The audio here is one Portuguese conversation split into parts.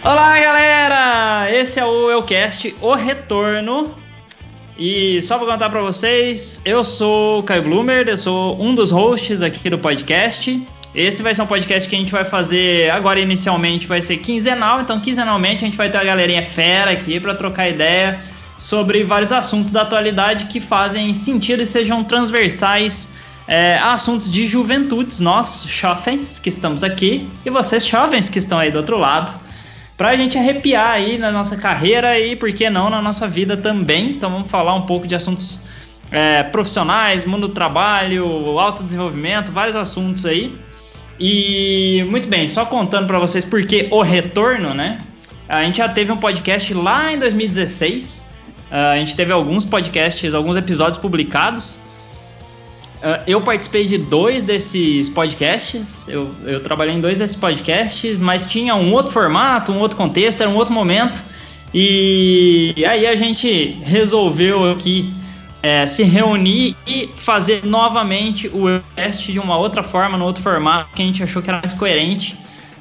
Olá, galera! Esse é o Eucast, o retorno. E só para contar para vocês, eu sou o Caio Blumer, eu sou um dos hosts aqui do podcast. Esse vai ser um podcast que a gente vai fazer agora inicialmente, vai ser quinzenal. Então, quinzenalmente, a gente vai ter uma galerinha fera aqui para trocar ideia sobre vários assuntos da atualidade que fazem sentido e sejam transversais a assuntos de juventudes, nós, jovens, que estamos aqui, e vocês, jovens, que estão aí do outro lado. Pra gente arrepiar aí na nossa carreira e, por que não, na nossa vida também. Então vamos falar um pouco de assuntos profissionais, mundo do trabalho, autodesenvolvimento, vários assuntos aí. E, muito bem, só contando pra vocês por que o retorno, né? A gente já teve um podcast lá em 2016. A gente teve alguns podcasts, alguns episódios publicados. Eu participei de 2 desses podcasts, eu trabalhei em 2 desses podcasts, mas tinha um outro formato, um outro contexto, era um outro momento, e aí a gente resolveu aqui se reunir e fazer novamente o teste de uma outra forma, no outro formato, que a gente achou que era mais coerente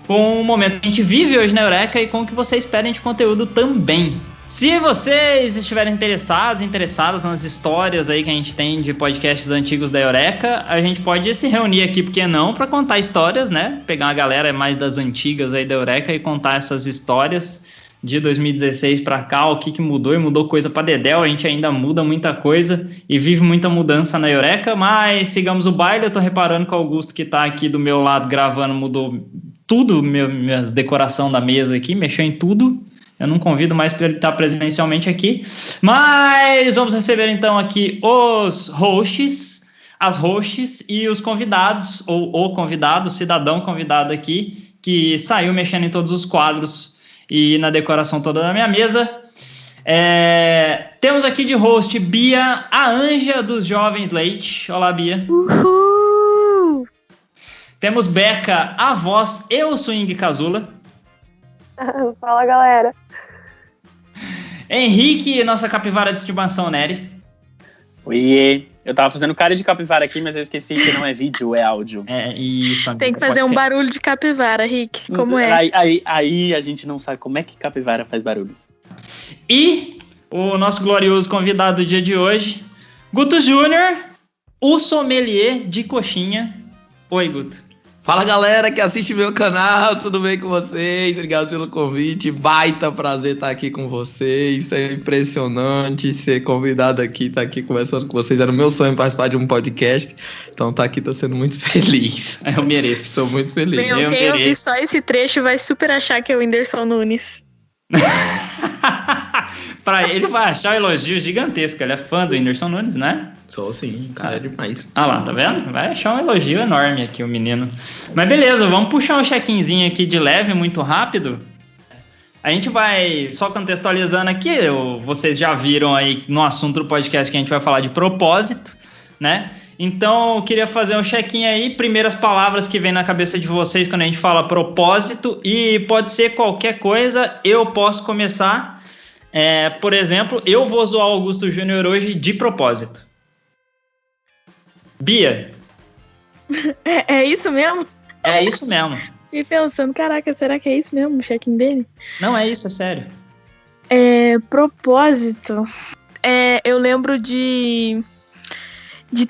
com o momento que a gente vive hoje na Eureka e com o que vocês esperem de conteúdo também. Se vocês estiverem interessadas nas histórias aí que a gente tem de podcasts antigos da Eureka, a gente pode se reunir aqui, por que não, para contar histórias, né? Pegar uma galera mais das antigas aí da Eureka e contar essas histórias de 2016 para cá, o que mudou, e mudou coisa para dedéu. A gente ainda muda muita coisa e vive muita mudança na Eureka, mas sigamos o baile. Eu tô reparando que o Augusto, que tá aqui do meu lado gravando, mudou tudo, minhas decoração da mesa aqui, mexeu em tudo. Eu não convido mais para ele estar presencialmente aqui. Mas vamos receber então aqui os hosts, as hosts e os convidados, ou o convidado, o cidadão convidado aqui, que saiu mexendo em todos os quadros e na decoração toda da minha mesa. Temos aqui de host Bia, a anja dos jovens leite. Olá, Bia. Uhul! Temos Beca, a voz e o swing Casula. Fala, galera. Henrique, nossa capivara de estimação, Nery. Oiê, eu tava fazendo cara de capivara aqui, mas eu esqueci que não é vídeo, é áudio. Isso. Tem que fazer um barulho de capivara, Rick, como é? Aí a gente não sabe como é que capivara faz barulho. E o nosso glorioso convidado do dia de hoje, Guto Júnior, o sommelier de coxinha. Oi, Guto. Fala, galera que assiste meu canal, tudo bem com vocês? Obrigado pelo convite, baita prazer estar aqui com vocês, é impressionante ser convidado aqui, estar aqui conversando com vocês, era o meu sonho participar de um podcast, então tá aqui, tô sendo muito feliz. Eu mereço. Sou muito feliz. Quem ouvir só esse trecho vai super achar que é o Whindersson Nunes. Pra ele vai achar um elogio gigantesco, ele é fã do Whindersson Nunes, né? Sou sim, cara, é demais. Ah lá, tá vendo? Vai achar um elogio enorme aqui o menino. Mas beleza, vamos puxar um check-inzinho aqui de leve, muito rápido. A gente vai, só contextualizando aqui, vocês já viram aí no assunto do podcast que a gente vai falar de propósito, né? Então eu queria fazer um check-in aí, primeiras palavras que vem na cabeça de vocês quando a gente fala propósito, e pode ser qualquer coisa, eu posso começar. Por exemplo, eu vou zoar o Augusto Júnior hoje de propósito. Bia. É isso mesmo? É isso mesmo. E pensando, caraca, será que é isso mesmo o check-in dele? Não é isso, é sério. Propósito. Eu lembro de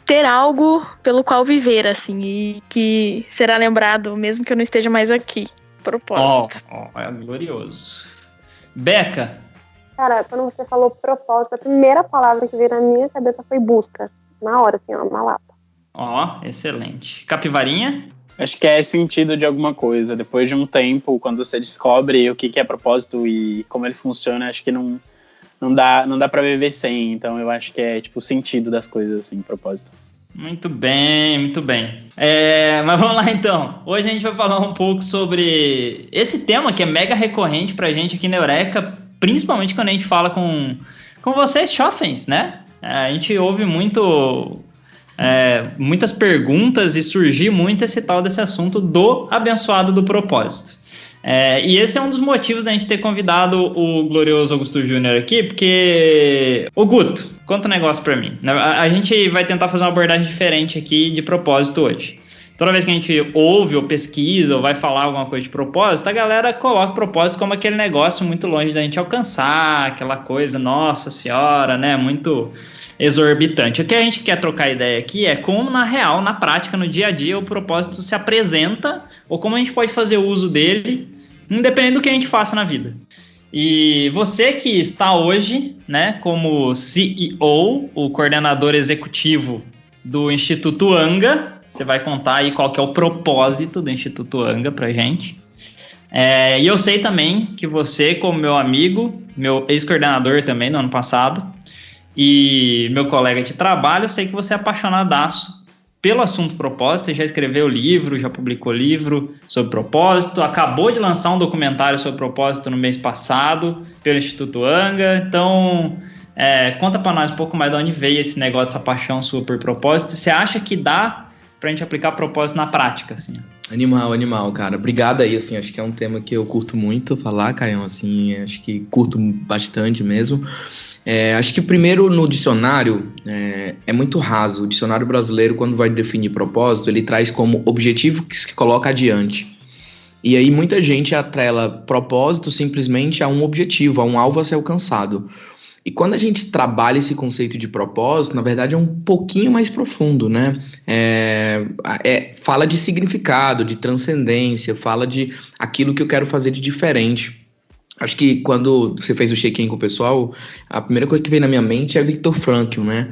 ter algo pelo qual viver, assim, e que será lembrado mesmo que eu não esteja mais aqui. Propósito. É glorioso. Beca. Cara, quando você falou propósito, a primeira palavra que veio na minha cabeça foi busca. Na hora, assim, na lata. Excelente. Capivarinha? Acho que é sentido de alguma coisa. Depois de um tempo, quando você descobre o que é propósito e como ele funciona, acho que não dá pra viver sem. Então eu acho que é tipo o sentido das coisas, assim, propósito. Muito bem, muito bem. Mas vamos lá então. Hoje a gente vai falar um pouco sobre esse tema que é mega recorrente pra gente aqui na Eureka, principalmente quando a gente fala com vocês, jovens, né? A gente ouve muitas perguntas e surgir muito esse tal desse assunto do abençoado do propósito. E esse é um dos motivos da gente ter convidado o glorioso Augusto Júnior aqui, porque... Ô Guto, conta um negócio pra mim. A gente vai tentar fazer uma abordagem diferente aqui de propósito hoje. toda vez que a gente ouve ou pesquisa ou vai falar alguma coisa de propósito, a galera coloca o propósito como aquele negócio muito longe da gente alcançar, aquela coisa, nossa senhora, né, muito exorbitante. O que a gente quer trocar ideia aqui é como, na real, na prática, no dia a dia, o propósito se apresenta ou como a gente pode fazer uso dele, independente do que a gente faça na vida. E você que está hoje, né, como CEO, o coordenador executivo do Instituto Anga, você vai contar aí qual que é o propósito do Instituto Anga pra gente. E eu sei também que você, como meu amigo, meu ex-coordenador também no ano passado, e meu colega de trabalho, eu sei que você é apaixonadaço pelo assunto propósito. Você já escreveu livro, já publicou livro sobre propósito, acabou de lançar um documentário sobre propósito no mês passado pelo Instituto Anga. Então, conta para nós um pouco mais de onde veio esse negócio, essa paixão sua por propósito. Você acha que dá pra gente aplicar propósito na prática, assim? Animal, cara. Obrigado aí, assim, acho que é um tema que eu curto muito falar, Caião, assim, acho que curto bastante mesmo. Acho que primeiro no dicionário é muito raso. O dicionário brasileiro, quando vai definir propósito, ele traz como objetivo que se coloca adiante. E aí muita gente atrela propósito simplesmente a um objetivo, a um alvo a ser alcançado. E quando a gente trabalha esse conceito de propósito, na verdade é um pouquinho mais profundo, né? Fala de significado, de transcendência, fala de aquilo que eu quero fazer de diferente. Acho que quando você fez o check-in com o pessoal, a primeira coisa que veio na minha mente é Viktor Frankl, né?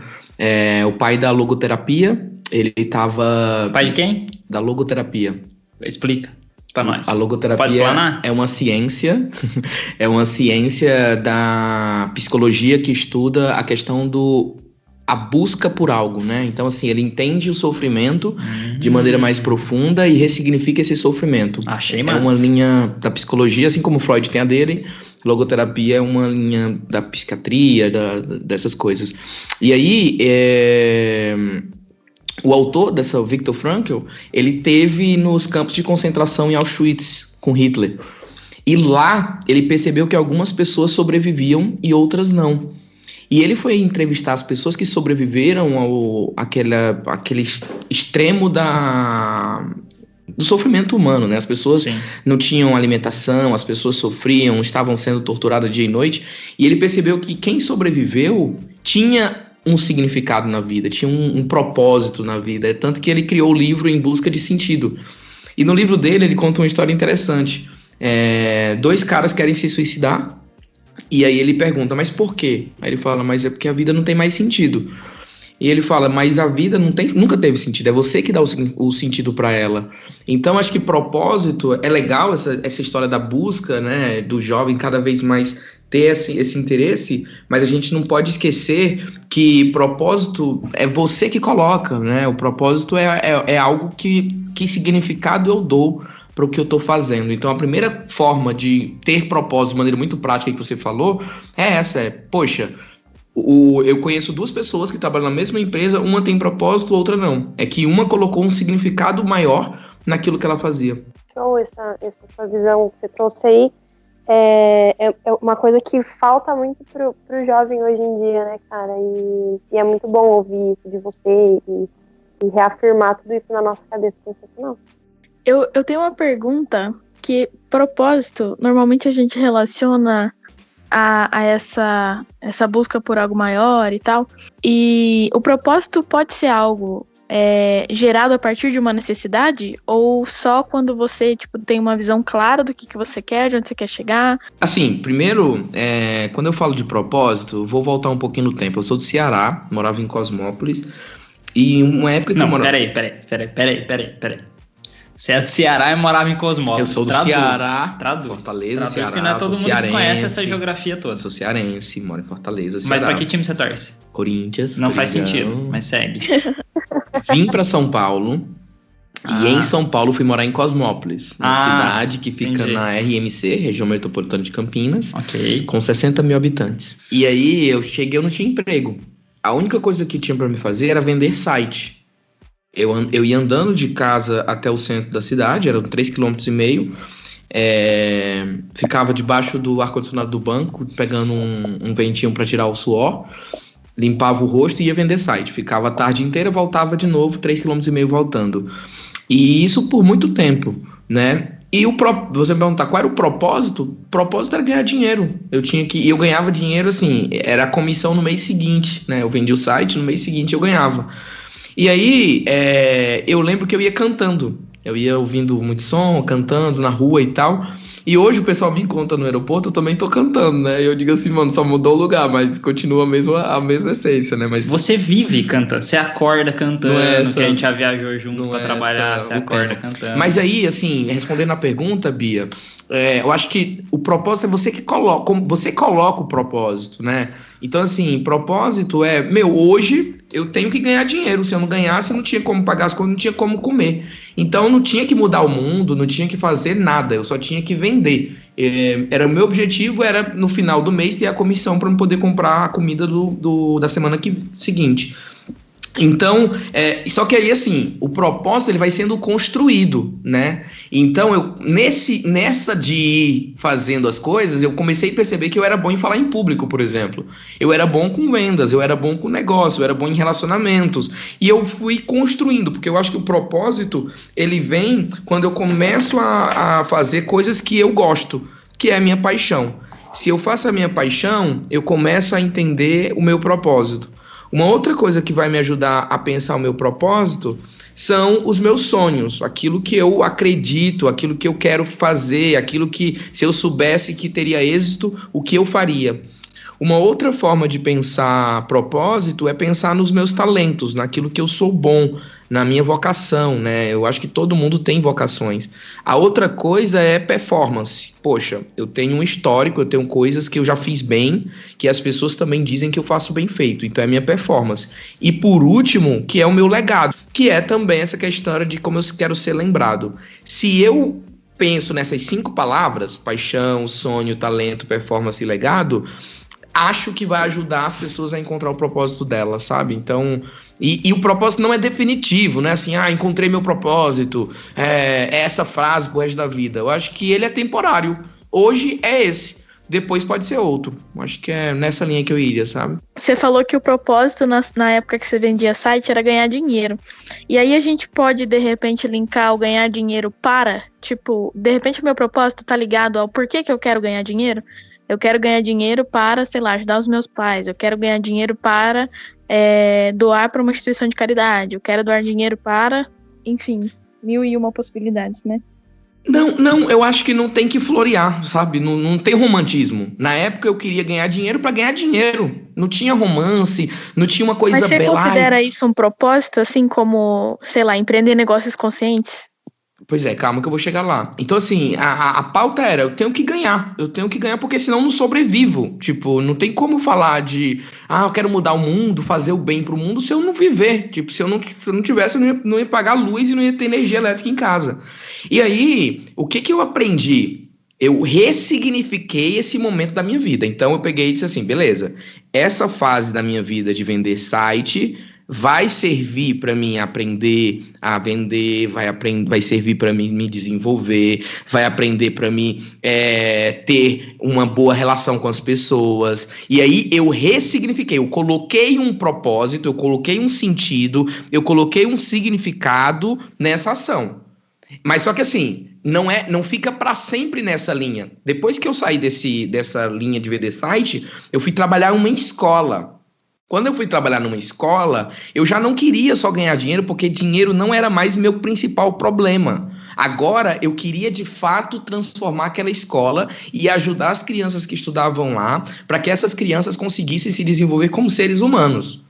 O pai da logoterapia, ele estava... Pai de quem? Da logoterapia. Explica para nós. A logoterapia é uma ciência, é uma ciência da psicologia que estuda a questão a busca por algo, né? Então, assim, ele entende o sofrimento de maneira mais profunda e ressignifica esse sofrimento. Achei massa. É uma linha da psicologia, assim como Freud tem a dele, logoterapia é uma linha da psiquiatria, dessas coisas. E aí, o autor dessa Viktor Frankl, ele teve nos campos de concentração em Auschwitz com Hitler. E lá, ele percebeu que algumas pessoas sobreviviam e outras não. E ele foi entrevistar as pessoas que sobreviveram àquele extremo do sofrimento humano, né? As pessoas não tinham alimentação, as pessoas sofriam, estavam sendo torturadas dia e noite. E ele percebeu que quem sobreviveu tinha um significado na vida, tinha um propósito na vida. É tanto que ele criou o livro Em Busca de Sentido. E no livro dele, ele conta uma história interessante. 2 caras querem se suicidar. E aí ele pergunta, mas por quê? Aí ele fala, mas é porque a vida não tem mais sentido. E ele fala, mas a vida nunca teve sentido, é você que dá o sentido para ela. Então acho que propósito, é legal essa história da busca, né, do jovem cada vez mais ter esse interesse, mas a gente não pode esquecer que propósito é você que coloca, né? O propósito é algo que significado eu dou para o que eu estou fazendo. Então a primeira forma de ter propósito de maneira muito prática que você falou poxa, eu conheço 2 pessoas que trabalham na mesma empresa, uma tem propósito, outra não. É que uma colocou um significado maior naquilo que ela fazia. Show, essa sua visão que você trouxe aí é uma coisa que falta muito pro jovem hoje em dia, né, cara? E é muito bom ouvir isso de você e reafirmar tudo isso na nossa cabeça. Sensacional. Eu tenho uma pergunta que propósito, normalmente a gente relaciona a essa busca por algo maior e tal. E o propósito pode ser algo gerado a partir de uma necessidade ou só quando você tem uma visão clara do que você quer, de onde você quer chegar? Assim, primeiro, quando eu falo de propósito, vou voltar um pouquinho no tempo. Eu sou do Ceará, morava em Cosmópolis e uma época que eu morava... Peraí. Você é do Ceará e morava em Cosmópolis. Eu sou do Ceará, Fortaleza, Ceará. Porque não é todo mundo que conhece essa geografia toda. Eu sou cearense, moro em Fortaleza, Ceará. Mas pra que time você torce? Corinthians. Não faz sentido, mas segue. Vim pra São Paulo e em São Paulo fui morar em Cosmópolis, uma cidade que fica na RMC, região metropolitana de Campinas, com 60 mil habitantes. E aí eu não tinha emprego. A única coisa que tinha pra me fazer era vender site. Eu ia andando de casa até o centro da cidade, eram 3,5 km, ficava debaixo do ar-condicionado do banco, pegando um ventinho para tirar o suor, limpava o rosto e ia vender site. Ficava a tarde inteira, voltava de novo, 3,5 km voltando. E isso por muito tempo, né? E você me perguntar qual era o propósito? O propósito era ganhar dinheiro. Eu ganhava dinheiro assim, era a comissão no mês seguinte, né? Eu vendia o site, no mês seguinte eu ganhava. E aí, eu lembro que eu ia cantando. Eu ia ouvindo muito som, cantando na rua e tal. E hoje o pessoal me encontra no aeroporto, eu também tô cantando, né? E eu digo assim, mano, só mudou o lugar, mas continua a mesma essência, né? Mas você vive cantando, você acorda cantando, que a gente já viajou junto pra trabalhar, você acorda cantando. Mas aí, assim, respondendo a pergunta, Bia, eu acho que o propósito é você que coloca, você coloca o propósito, né? Então, assim, propósito hoje eu tenho que ganhar dinheiro. Se eu não ganhasse, eu não tinha como pagar as coisas, não tinha como comer. Então, eu não tinha que mudar o mundo, não tinha que fazer nada, eu só tinha que vender. O meu objetivo era, no final do mês, ter a comissão para eu poder comprar a comida da semana seguinte. Então, só que aí, assim, o propósito ele vai sendo construído, né? Então, nessa de ir fazendo as coisas, eu comecei a perceber que eu era bom em falar em público, por exemplo. Eu era bom com vendas, eu era bom com negócio, eu era bom em relacionamentos. E eu fui construindo, porque eu acho que o propósito, ele vem quando eu começo a fazer coisas que eu gosto, que é a minha paixão. Se eu faço a minha paixão, eu começo a entender o meu propósito. Uma outra coisa que vai me ajudar a pensar o meu propósito são os meus sonhos, aquilo que eu acredito, aquilo que eu quero fazer, aquilo que, se eu soubesse que teria êxito, o que eu faria. Uma outra forma de pensar propósito é pensar nos meus talentos, naquilo que eu sou bom, na minha vocação, né? Eu acho que todo mundo tem vocações. A outra coisa é performance. Poxa, eu tenho um histórico, eu tenho coisas que eu já fiz bem, que as pessoas também dizem que eu faço bem feito. Então é a minha performance. E por último, que é o meu legado, que é também essa questão de como eu quero ser lembrado. Se eu penso nessas 5 palavras, paixão, sonho, talento, performance e legado, acho que vai ajudar as pessoas a encontrar o propósito delas, sabe? Então, e o propósito não é definitivo, né? Assim, encontrei meu propósito, é essa frase pro resto da vida. Eu acho que ele é temporário. Hoje é esse, depois pode ser outro. Acho que é nessa linha que eu iria, sabe? Você falou que o propósito na época que você vendia site era ganhar dinheiro. E aí a gente pode, de repente, linkar o ganhar dinheiro para, tipo, de repente o meu propósito tá ligado ao porquê que eu quero ganhar dinheiro? Eu quero ganhar dinheiro para, sei lá, ajudar os meus pais. Eu quero ganhar dinheiro para doar para uma instituição de caridade. Eu quero doar dinheiro para, enfim, 1001 possibilidades, né? Não, eu acho que não tem que florear, sabe? Não tem romantismo. Na época eu queria ganhar dinheiro para ganhar dinheiro. Não tinha romance, não tinha uma coisa bela. Mas você considera isso um propósito, assim como, sei lá, empreender negócios conscientes? Pois é, calma que eu vou chegar lá. Então, assim, a pauta era, eu tenho que ganhar porque senão eu não sobrevivo. Tipo, não tem como falar de, eu quero mudar o mundo, fazer o bem pro mundo, se eu não viver. Tipo, se eu não tivesse, eu não ia pagar luz e não ia ter energia elétrica em casa. E aí, o que eu aprendi? Eu ressignifiquei esse momento da minha vida. Então, eu peguei e disse assim, beleza, essa fase da minha vida de vender site vai servir para mim aprender a vender, vai servir para mim me desenvolver, vai aprender para mim ter uma boa relação com as pessoas. E aí eu ressignifiquei, eu coloquei um propósito, eu coloquei um sentido, eu coloquei um significado nessa ação. Mas só que assim, não fica para sempre nessa linha. Depois que eu saí dessa linha de vender site, eu fui trabalhar em uma escola. Quando eu fui trabalhar numa escola, eu já não queria só ganhar dinheiro, porque dinheiro não era mais meu principal problema. Agora, eu queria, de fato, transformar aquela escola e ajudar as crianças que estudavam lá, para que essas crianças conseguissem se desenvolver como seres humanos.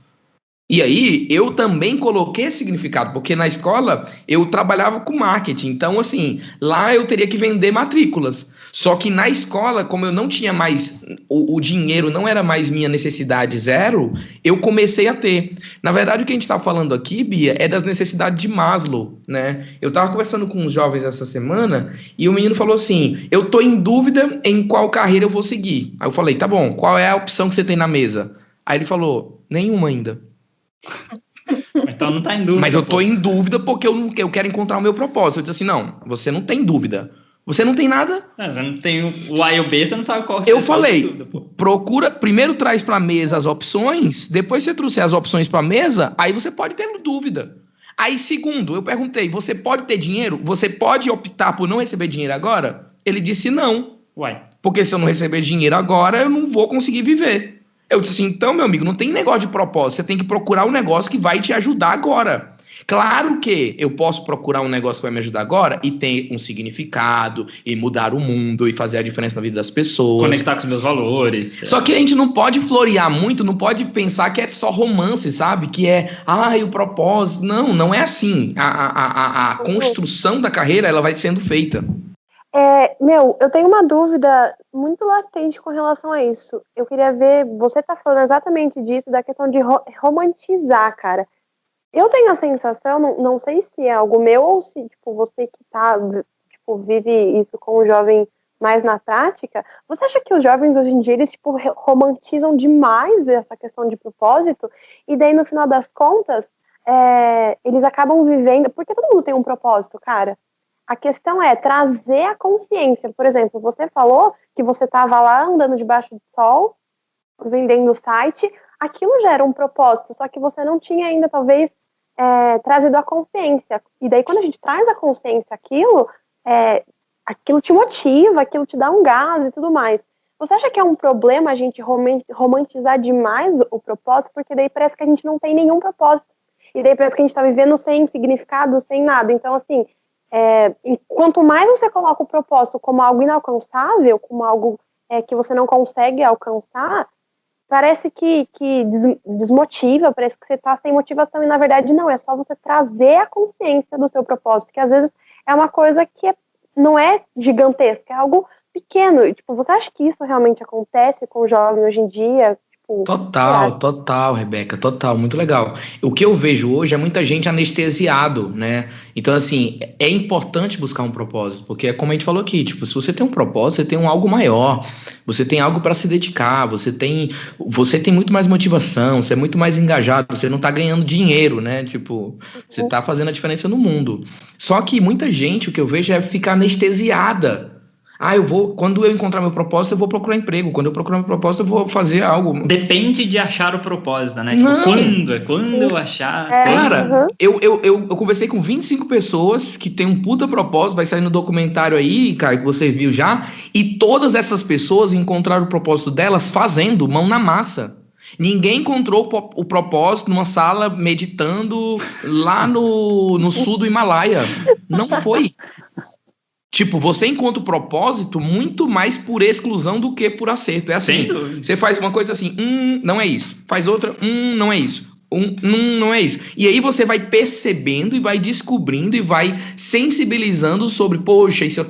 E aí, eu também coloquei esse significado, porque na escola eu trabalhava com marketing, então assim, lá eu teria que vender matrículas. Só que na escola, como eu não tinha mais, o dinheiro não era mais minha necessidade zero, eu comecei a ter. Na verdade, o que a gente está falando aqui, Bia, é das necessidades de Maslow, né? Eu estava conversando com uns jovens essa semana e o menino falou assim, eu tô em dúvida em qual carreira eu vou seguir. Aí eu falei, tá bom, qual é a opção que você tem na mesa? Aí ele falou, nenhuma ainda. Então não tá em dúvida. Mas eu tô em dúvida porque eu quero encontrar o meu propósito. Eu disse assim, não, você não tem dúvida. Você não tem nada. Você não tem o A e o B, você não sabe qual Eu falei, procura, primeiro traz pra mesa as opções, depois você trouxer as opções pra mesa, aí você pode ter dúvida. Aí, segundo, eu perguntei, você pode ter dinheiro? Você pode optar por não receber dinheiro agora? Ele disse não. Uai. Porque se eu não receber dinheiro agora, eu não vou conseguir viver. Eu disse assim, então, meu amigo, não tem negócio de propósito. Você tem que procurar um negócio que vai te ajudar agora. Claro que eu posso procurar um negócio que vai me ajudar agora e ter um significado, e mudar o mundo, e fazer a diferença na vida das pessoas. Conectar com os meus valores. Só que a gente não pode florear muito, não pode pensar que é só romance, sabe? Que é, o propósito. Não, não é assim. A construção da carreira, ela vai sendo feita. Eu tenho uma dúvida muito latente com relação a isso. Eu queria ver, você tá falando exatamente disso, da questão de romantizar, cara. Eu tenho a sensação, não sei se é algo meu ou se, tipo, você que vive isso com o jovem mais na prática, você acha que os jovens hoje em dia, eles, tipo, romantizam demais essa questão de propósito, e daí, no final das contas, eles acabam vivendo, porque todo mundo tem um propósito, cara. A questão é trazer a consciência. Por exemplo, você falou que você estava lá andando debaixo do sol, vendendo o site, aquilo já era um propósito, só que você não tinha ainda, talvez, trazido a consciência. E daí, quando a gente traz a consciência aquilo te motiva, aquilo te dá um gás e tudo mais. Você acha que é um problema a gente romantizar demais o propósito? Porque daí parece que a gente não tem nenhum propósito. E daí parece que a gente está vivendo sem significado, sem nada. Então, assim, quanto mais você coloca o propósito como algo inalcançável, como algo que você não consegue alcançar, parece que desmotiva, parece que você está sem motivação, e na verdade não, é só você trazer a consciência do seu propósito, que às vezes é uma coisa que não é gigantesca, é algo pequeno. Tipo, você acha que isso realmente acontece com o jovem hoje em dia? Total, Rebeca, total, muito legal. O que eu vejo hoje é muita gente anestesiado, né? Então, assim, é importante buscar um propósito, porque é como a gente falou aqui, tipo, se você tem um propósito, você tem algo maior, você tem algo para se dedicar, você tem muito mais motivação, você é muito mais engajado, você não tá ganhando dinheiro, né? Tipo, você tá fazendo a diferença no mundo. Só que muita gente, o que eu vejo é ficar anestesiada. Quando eu encontrar meu propósito, eu vou procurar emprego. Quando eu procurar meu propósito, eu vou fazer algo. Depende de achar o propósito, né? Tipo, quando eu achar. Cara, eu conversei com 25 pessoas que tem um puta propósito, vai sair no documentário aí, Caio, que você viu já, e todas essas pessoas encontraram o propósito delas fazendo mão na massa. Ninguém encontrou o propósito numa sala meditando lá no sul do Himalaia. Não foi. Tipo, você encontra o propósito muito mais por exclusão do que por acerto. É assim, você faz uma coisa assim, não é isso. Faz outra, não é isso. Não é isso. E aí você vai percebendo e vai descobrindo e vai sensibilizando sobre, poxa, isso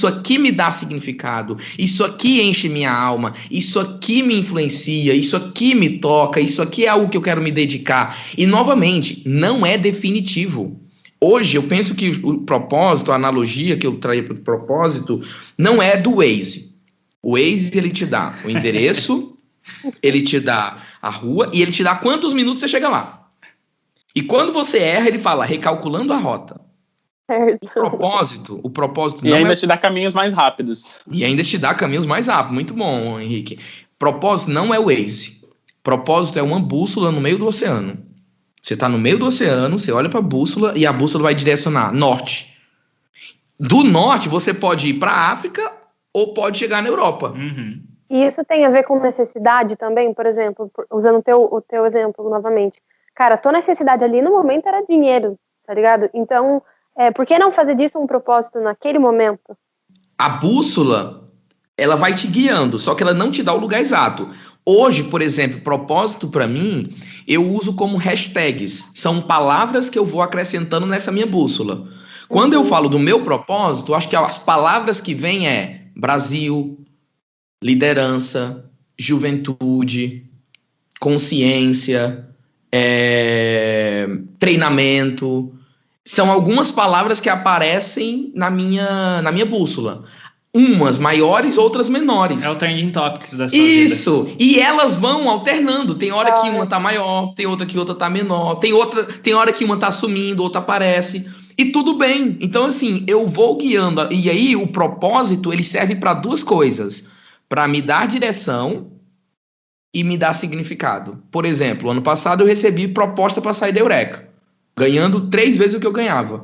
aqui me dá significado, isso aqui enche minha alma, isso aqui me influencia, isso aqui me toca, isso aqui é algo que eu quero me dedicar. E, novamente, não é definitivo. Hoje, eu penso que o propósito, a analogia que eu traía para o propósito, não é do Waze. O Waze, ele te dá o endereço, ele te dá a rua e ele te dá quantos minutos você chega lá. E quando você erra, ele fala, recalculando a rota. O propósito e não ainda te dá caminhos mais rápidos. E ainda te dá caminhos mais rápidos. Muito bom, Henrique. Propósito não é o Waze. Propósito é uma bússola no meio do oceano. Você está no meio do oceano, você olha para a bússola e a bússola vai direcionar norte. Do norte, você pode ir para a África ou pode chegar na Europa. Uhum. E isso tem a ver com necessidade também? Por exemplo, usando o teu exemplo novamente. Cara, a tua necessidade ali no momento era dinheiro, tá ligado? Então, por que não fazer disso um propósito naquele momento? A bússola, ela vai te guiando, só que ela não te dá o lugar exato. Hoje, por exemplo, propósito para mim, eu uso como hashtags. São palavras que eu vou acrescentando nessa minha bússola. Quando eu falo do meu propósito, acho que as palavras que vêm é Brasil, liderança, juventude, consciência, treinamento. São algumas palavras que aparecem na minha bússola. Umas maiores, outras menores. É o trending topics da sua Isso! Vida. E elas vão alternando. Tem hora que uma tá maior, tem outra que outra tá menor. Tem hora que uma tá sumindo, outra aparece. E tudo bem. Então, assim, eu vou guiando. E aí, o propósito, ele serve para duas coisas. Para me dar direção e me dar significado. Por exemplo, ano passado eu recebi proposta para sair da Eureka, ganhando 3 vezes o que eu ganhava.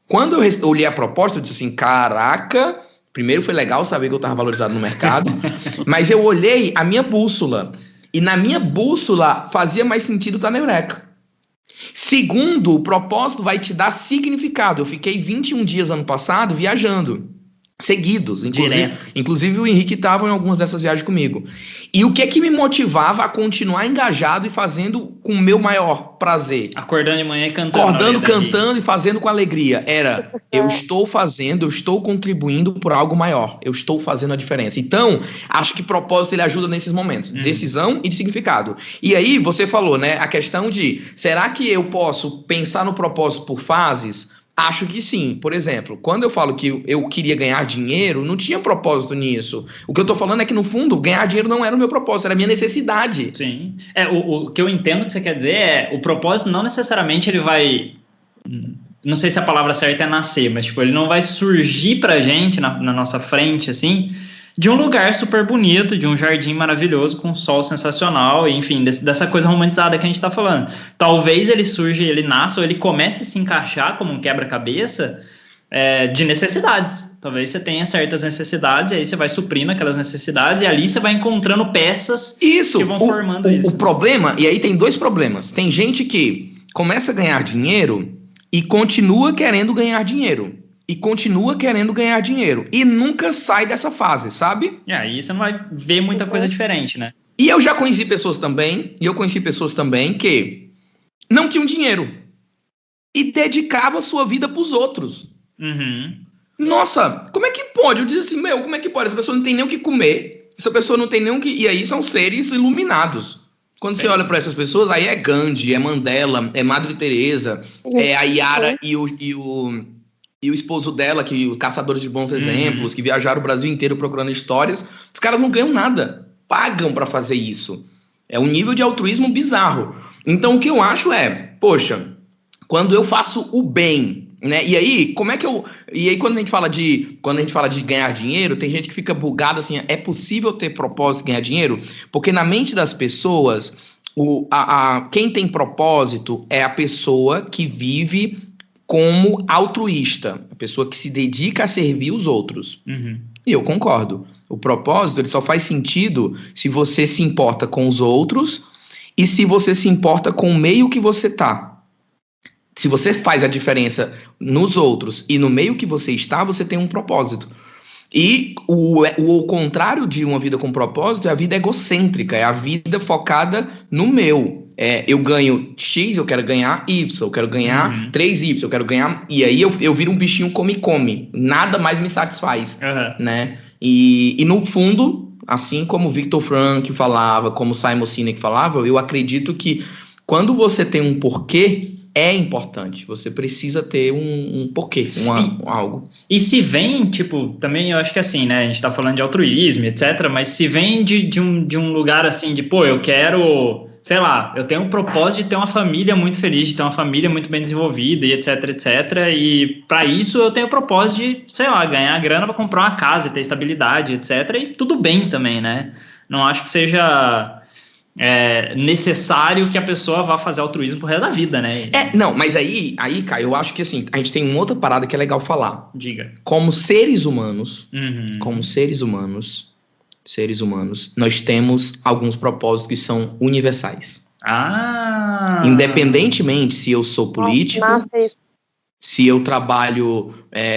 Quando eu olhei a proposta, eu disse assim, caraca, primeiro foi legal saber que eu estava valorizado no mercado, mas eu olhei a minha bússola, e na minha bússola fazia mais sentido estar na Eureka. Segundo, o propósito vai te dar significado. Eu fiquei 21 dias ano passado viajando, seguidos, inclusive o Henrique estava em algumas dessas viagens comigo. E o que é que me motivava a continuar engajado e fazendo com o meu maior prazer? Acordando de manhã e cantando. Acordando, cantando e fazendo com alegria. Era, eu estou contribuindo por algo maior. Eu estou fazendo a diferença. Então, acho que propósito ele ajuda nesses momentos. Decisão e de significado. E aí, você falou, né, a questão de, será que eu posso pensar no propósito por fases? Acho que sim. Por exemplo, quando eu falo que eu queria ganhar dinheiro, não tinha propósito nisso. O que eu tô falando é que, no fundo, ganhar dinheiro não era o meu propósito, era a minha necessidade. Sim. O que eu entendo que você quer dizer é, o propósito não necessariamente ele vai... Não sei se a palavra certa é nascer, mas tipo, ele não vai surgir pra gente, na nossa frente, assim, de um lugar super bonito, de um jardim maravilhoso, com um sol sensacional, enfim, dessa coisa romantizada que a gente tá falando. Talvez ele surja, ele nasça, ou ele comece a se encaixar como um quebra-cabeça de necessidades. Talvez você tenha certas necessidades, e aí você vai suprindo aquelas necessidades, e ali você vai encontrando peças que vão formando isso. O problema, e aí tem 2 problemas. Tem gente que começa a ganhar dinheiro e continua querendo ganhar dinheiro. E continua querendo ganhar dinheiro. E nunca sai dessa fase, sabe? E aí você não vai ver muita coisa diferente, né? E eu já conheci pessoas também, que não tinham dinheiro. E dedicavam a sua vida pros outros. Uhum. Nossa, como é que pode? Eu disse assim, como é que pode? Essa pessoa não tem nem o que comer. Essa pessoa não tem nem o que... E aí são seres iluminados. Quando você olha para essas pessoas, aí é Gandhi, é Mandela, é Madre Teresa, é a Yara e o esposo dela, que os caçadores de bons exemplos, que viajaram o Brasil inteiro procurando histórias, os caras não ganham nada, pagam para fazer isso. É um nível de altruísmo bizarro. Então o que eu acho é, poxa, quando eu faço o bem, né? E aí, quando a gente fala de ganhar dinheiro, tem gente que fica bugada assim, é possível ter propósito e ganhar dinheiro? Porque na mente das pessoas, quem tem propósito é a pessoa que vive como altruísta, a pessoa que se dedica a servir os outros. Uhum. E eu concordo. O propósito ele só faz sentido se você se importa com os outros e se você se importa com o meio que você está. Se você faz a diferença nos outros e no meio que você está, você tem um propósito. E o contrário de uma vida com propósito é a vida egocêntrica, é a vida focada no meu. Eu ganho X, eu quero ganhar Y, eu quero ganhar 3Y, eu quero ganhar... E aí eu viro um bichinho come-come. Nada mais me satisfaz, né? E no fundo, assim como Viktor Frankl falava, como Simon Sinek falava, eu acredito que quando você tem um porquê, é importante. Você precisa ter um porquê, algo. E se vem, tipo, também eu acho que assim, né? A gente tá falando de altruísmo, etc. Mas se vem de um lugar assim, de, pô, eu quero... Sei lá, eu tenho o propósito de ter uma família muito feliz, de ter uma família muito bem desenvolvida, e etc, etc. E para isso eu tenho o propósito de, sei lá, ganhar grana para comprar uma casa, ter estabilidade, etc. E tudo bem também, né? Não acho que seja necessário que a pessoa vá fazer altruísmo pro resto da vida, né? Não, mas aí, Caio, eu acho que assim, a gente tem uma outra parada que é legal falar. Diga. Como seres humanos, nós temos alguns propósitos que são universais. Independentemente se eu sou político, se eu trabalho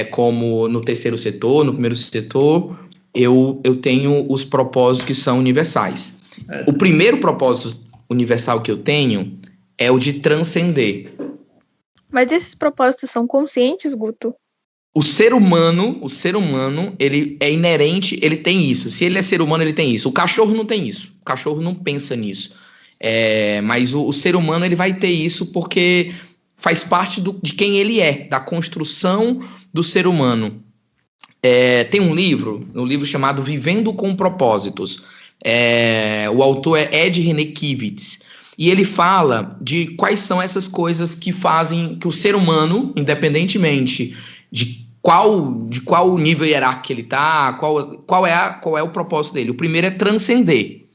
como no terceiro setor, no primeiro setor, eu tenho os propósitos que são universais. O primeiro propósito universal que eu tenho é o de transcender. Mas esses propósitos são conscientes, Guto? O ser humano, ele é inerente, ele tem isso. Se ele é ser humano, ele tem isso. O cachorro não tem isso. O cachorro não pensa nisso. Mas o ser humano, ele vai ter isso porque faz parte de quem ele é, da construção do ser humano. Tem um livro chamado Vivendo com Propósitos. O autor é Ed René Kivitz. E ele fala de quais são essas coisas que fazem que o ser humano, independentemente de qual nível hierárquico ele está, qual é o propósito dele. O primeiro é transcender.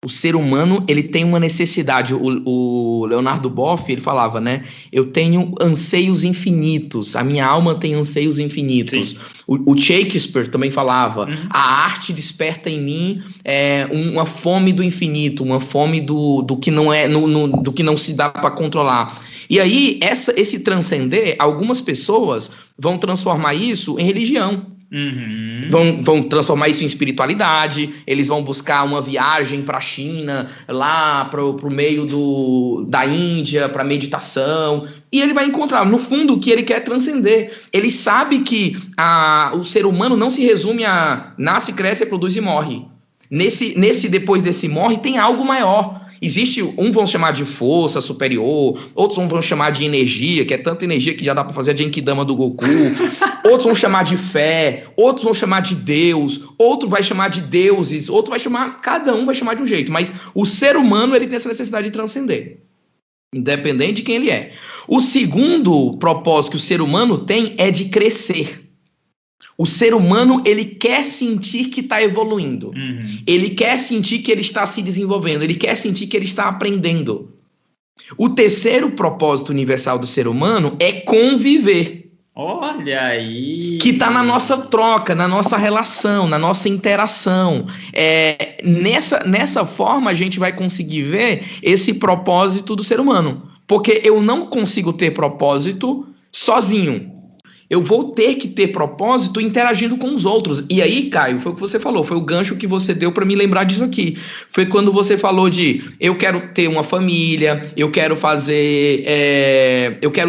O ser humano, ele tem uma necessidade. O Leonardo Boff, ele falava, né? Eu tenho anseios infinitos. A minha alma tem anseios infinitos. O Shakespeare também falava. A arte desperta em mim uma fome do infinito, uma fome do que não é, do que não se dá para controlar. E aí, esse transcender, algumas pessoas vão transformar isso em religião. Vão transformar isso em espiritualidade. Eles vão buscar uma viagem para a China, lá pro meio da Índia, para meditação, e ele vai encontrar no fundo o que ele quer transcender. Ele sabe que o ser humano não se resume a nasce, cresce, reproduz e morre. Depois desse morre tem algo maior. Existe, vão chamar de força superior, outros vão chamar de energia, que é tanta energia que já dá pra fazer a Genkidama do Goku. Outros vão chamar de fé, outros vão chamar de Deus, outro vai chamar de deuses, outro vai chamar, cada um vai chamar de um jeito. Mas o ser humano, ele tem essa necessidade de transcender, independente de quem ele é. O segundo propósito que o ser humano tem é de crescer. O ser humano, ele quer sentir que está evoluindo. Ele quer sentir que ele está se desenvolvendo. Ele quer sentir que ele está aprendendo. O terceiro propósito universal do ser humano é conviver. Olha aí! Que está na nossa troca, na nossa relação, na nossa interação. Nessa forma, a gente vai conseguir ver esse propósito do ser humano. Porque eu não consigo ter propósito sozinho. Eu vou ter que ter propósito interagindo com os outros. E aí, Caio, foi o que você falou, foi o gancho que você deu para me lembrar disso aqui. Foi quando você falou de eu quero ter uma família, eu quero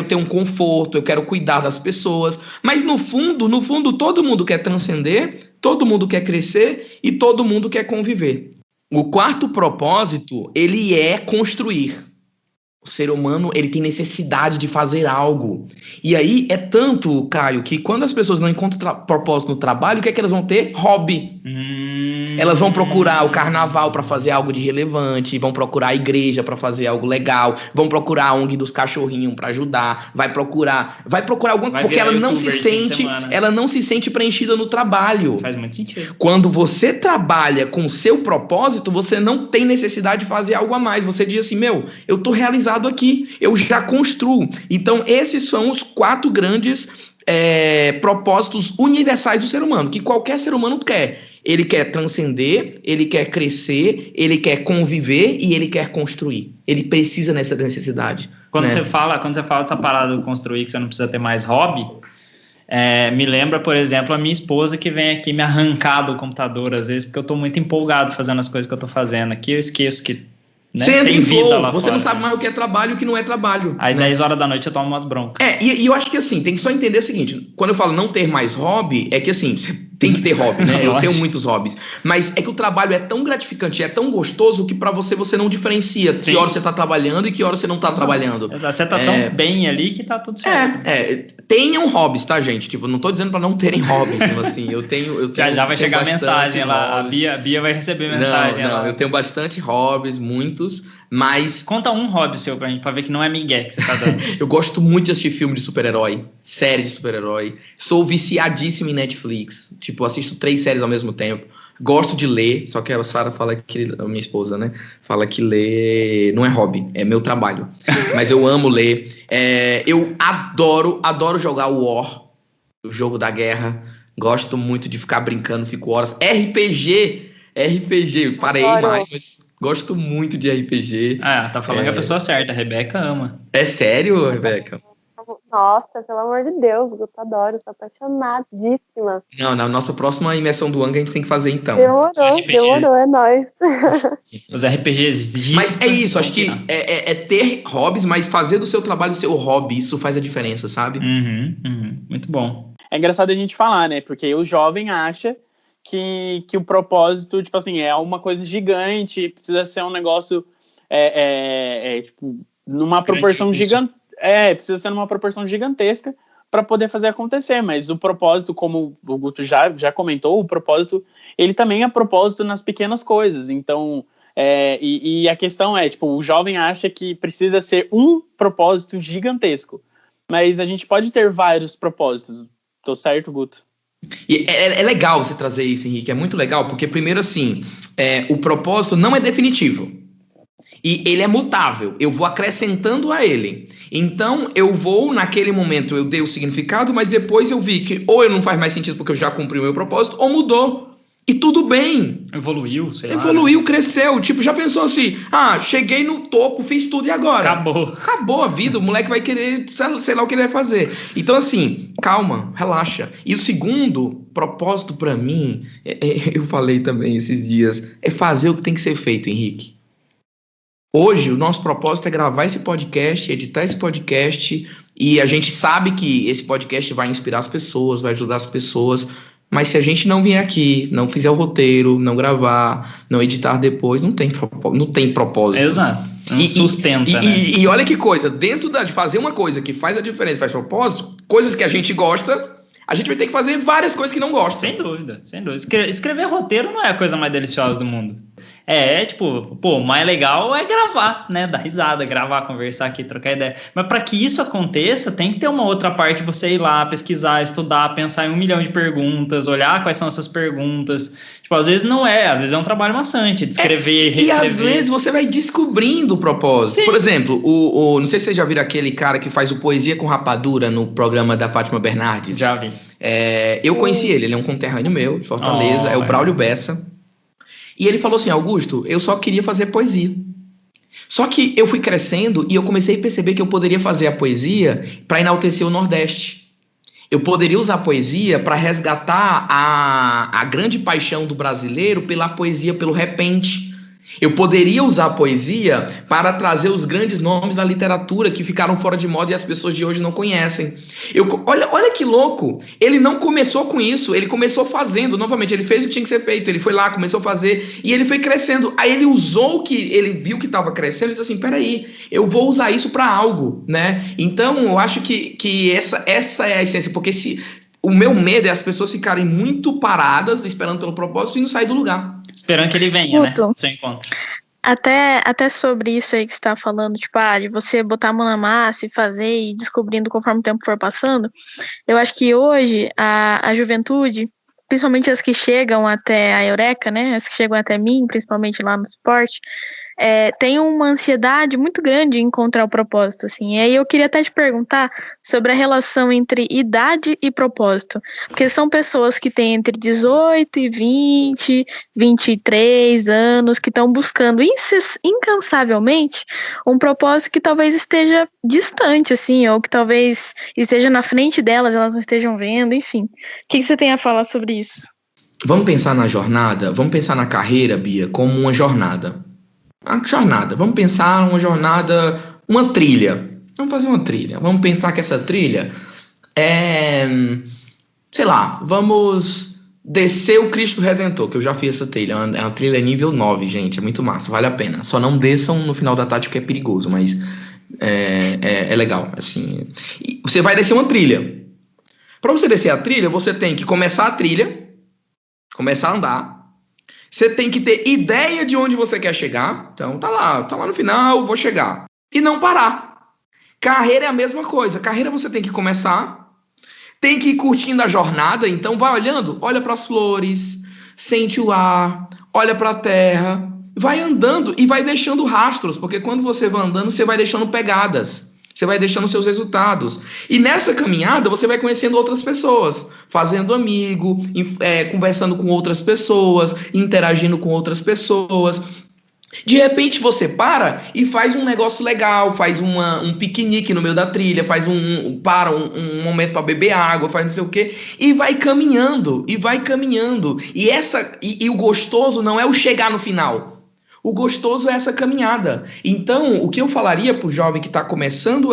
ter um conforto, eu quero cuidar das pessoas. Mas no fundo, todo mundo quer transcender, todo mundo quer crescer e todo mundo quer conviver. O quarto propósito, ele é construir. O ser humano, ele tem necessidade de fazer algo. E aí é tanto, Caio, que quando as pessoas não encontram propósito no trabalho, o que é que elas vão ter? Hobby. Elas vão procurar o carnaval para fazer algo de relevante, vão procurar a igreja para fazer algo legal, vão procurar a ONG dos cachorrinhos para ajudar, vai procurar alguma, porque ela não se sente preenchida no trabalho. Faz muito sentido. Quando você trabalha com o seu propósito, você não tem necessidade de fazer algo a mais. Você diz assim, eu tô realizado aqui, eu já construo. Então esses são os 4 grandes propósitos universais do ser humano, que qualquer ser humano quer. Ele quer transcender, ele quer crescer, ele quer conviver e ele quer construir. Ele precisa nessa necessidade. Quando você fala dessa parada de construir, que você não precisa ter mais hobby, me lembra, por exemplo, a minha esposa que vem aqui me arrancar do computador às vezes, porque eu tô muito empolgado fazendo as coisas que eu tô fazendo aqui, eu esqueço que tem vida lá você fora. Não sabe mais o que é trabalho e o que não é trabalho. Aí 10 horas da noite eu tomo umas broncas. E eu acho que assim, tem que só entender o seguinte, quando eu falo não ter mais hobby, é que assim, você tem que ter hobby, né? Eu tenho muitos hobbies. Mas é que o trabalho é tão gratificante, é tão gostoso que pra você não diferencia que hora você tá trabalhando e que hora você não tá trabalhando. Exato. Você tá tão bem ali que tá tudo certo. Tenham hobbies, tá, gente? Tipo, não tô dizendo pra não terem hobbies, tipo assim, eu tenho já vai chegar a mensagem lá, a Bia vai receber mensagem lá. Eu tenho bastante hobbies, muitos, mas... Conta um hobby seu pra gente, pra ver que não é migué que você tá dando. Eu gosto muito de assistir filme de super-herói, série de super-herói, sou viciadíssimo em Netflix, tipo, assisto 3 séries ao mesmo tempo. Gosto de ler, só que a Sarah fala que, a minha esposa, né, fala que ler não é hobby, é meu trabalho. Mas eu amo ler. Eu adoro jogar o War, o jogo da guerra. Gosto muito de ficar brincando, fico horas. RPG, parei mais, mas gosto muito de RPG. Tá falando que a pessoa certa, a Rebeca ama. É sério, Rebeca? Nossa, pelo amor de Deus, eu adoro, sou apaixonadíssima. Não, na nossa próxima imersão do Anga a gente tem que fazer então. Demorou, é nóis. Os RPGs. Mas é isso, acho que é ter hobbies, mas fazer do seu trabalho o seu hobby, isso faz a diferença, sabe? Muito bom. É engraçado a gente falar, né? Porque o jovem acha que o propósito, tipo assim, é uma coisa gigante, precisa ser um negócio tipo, numa proporção gigantesca. Precisa ser numa proporção gigantesca para poder fazer acontecer, mas o propósito, como o Guto já comentou, o propósito, ele também é propósito nas pequenas coisas. Então, E a questão é, tipo, o jovem acha que precisa ser um propósito gigantesco. Mas a gente pode ter vários propósitos. Tô certo, Guto? E é legal você trazer isso, Henrique. É muito legal, porque primeiro assim, o propósito não é definitivo. E ele é mutável. Eu vou acrescentando a ele. Então, eu vou, naquele momento, eu dei o significado, mas depois eu vi que ou ele não faz mais sentido porque eu já cumpri o meu propósito, ou mudou. E tudo bem. Evoluiu, sei lá. Evoluiu, cresceu. Tipo, já pensou assim, cheguei no topo, fiz tudo e agora? Acabou a vida, o moleque vai querer, sei lá o que ele vai fazer. Então, assim, calma, relaxa. E o segundo propósito pra mim, eu falei também esses dias, é fazer o que tem que ser feito, Henrique. Hoje, o nosso propósito é gravar esse podcast, editar esse podcast, e a gente sabe que esse podcast vai inspirar as pessoas, vai ajudar as pessoas, mas se a gente não vier aqui, não fizer o roteiro, não gravar, não editar depois, não tem propósito. Exato, não sustenta, né? E olha que coisa, dentro de fazer uma coisa que faz a diferença, faz propósito, coisas que a gente gosta, a gente vai ter que fazer várias coisas que não gosta. Sem dúvida. Escrever roteiro não é a coisa mais deliciosa do mundo. O mais legal é gravar, né? Dar risada, gravar, conversar aqui, trocar ideia. Mas para que isso aconteça, tem que ter uma outra parte, você ir lá, pesquisar, estudar, pensar em 1 milhão de perguntas, olhar quais são essas perguntas. Tipo, às vezes não é, às vezes é um trabalho maçante de escrever, reescrever. E às vezes você vai descobrindo o propósito. Sim. Por exemplo, não sei se vocês já viram aquele cara que faz o Poesia com Rapadura no programa da Fátima Bernardes. Já vi. Eu conheci ele é um conterrâneo meu, de Fortaleza, é o Braulio Bessa. E ele falou assim, Augusto, eu só queria fazer poesia. Só que eu fui crescendo e eu comecei a perceber que eu poderia fazer a poesia para enaltecer o Nordeste. Eu poderia usar a poesia para resgatar a grande paixão do brasileiro pela poesia, pelo repente. Eu poderia usar a poesia para trazer os grandes nomes da literatura que ficaram fora de moda e as pessoas de hoje não conhecem. Olha que louco, ele não começou com isso, ele começou fazendo, novamente, ele fez o que tinha que ser feito, ele foi lá, começou a fazer e ele foi crescendo. Aí ele usou o que ele viu que estava crescendo e disse assim, peraí, eu vou usar isso para algo, né? Então eu acho que essa é a essência, porque o meu medo é as pessoas ficarem muito paradas, esperando pelo propósito e não sair do lugar. Esperando que ele venha, Guto, né? Seu encontro. Até sobre isso aí que você tá falando, tipo, de você botar a mão na massa e fazer e ir descobrindo conforme o tempo for passando, eu acho que hoje a juventude, principalmente as que chegam até a Eureka, né, as que chegam até mim, principalmente lá no esporte, tem uma ansiedade muito grande em encontrar o propósito, assim. E aí eu queria até te perguntar sobre a relação entre idade e propósito, porque são pessoas que têm entre 18 e 20, 23 anos, que estão buscando incansavelmente um propósito que talvez esteja distante, assim, ou que talvez esteja na frente delas, elas não estejam vendo, enfim. O que você tem a falar sobre isso? Vamos pensar na jornada, vamos pensar na carreira, Bia, como uma jornada. Vamos pensar uma jornada, uma trilha. Vamos fazer uma trilha. Vamos pensar que essa trilha sei lá, vamos descer o Cristo Redentor, que eu já fiz essa trilha. É uma trilha nível 9, gente, é muito massa, vale a pena. Só não desçam no final da tarde, porque é perigoso, mas é legal. Assim. Você vai descer uma trilha. Para você descer a trilha, você tem que começar a trilha, começar a andar. Você tem que ter ideia de onde você quer chegar. Então, tá lá no final, vou chegar. E não parar. Carreira é a mesma coisa. Carreira você tem que começar, tem que ir curtindo a jornada. Então, vai olhando, olha para as flores, sente o ar, olha para a terra, vai andando e vai deixando rastros, porque quando você vai andando, você vai deixando pegadas. Você vai deixando seus resultados. E nessa caminhada, você vai conhecendo outras pessoas, fazendo amigo, conversando com outras pessoas, interagindo com outras pessoas. De repente, você para e faz um negócio legal, faz um piquenique no meio da trilha, faz um momento para beber água, faz não sei o quê, e vai caminhando, e vai caminhando. E o gostoso não é o chegar no final. O gostoso é essa caminhada. Então, o que eu falaria pro jovem que está começando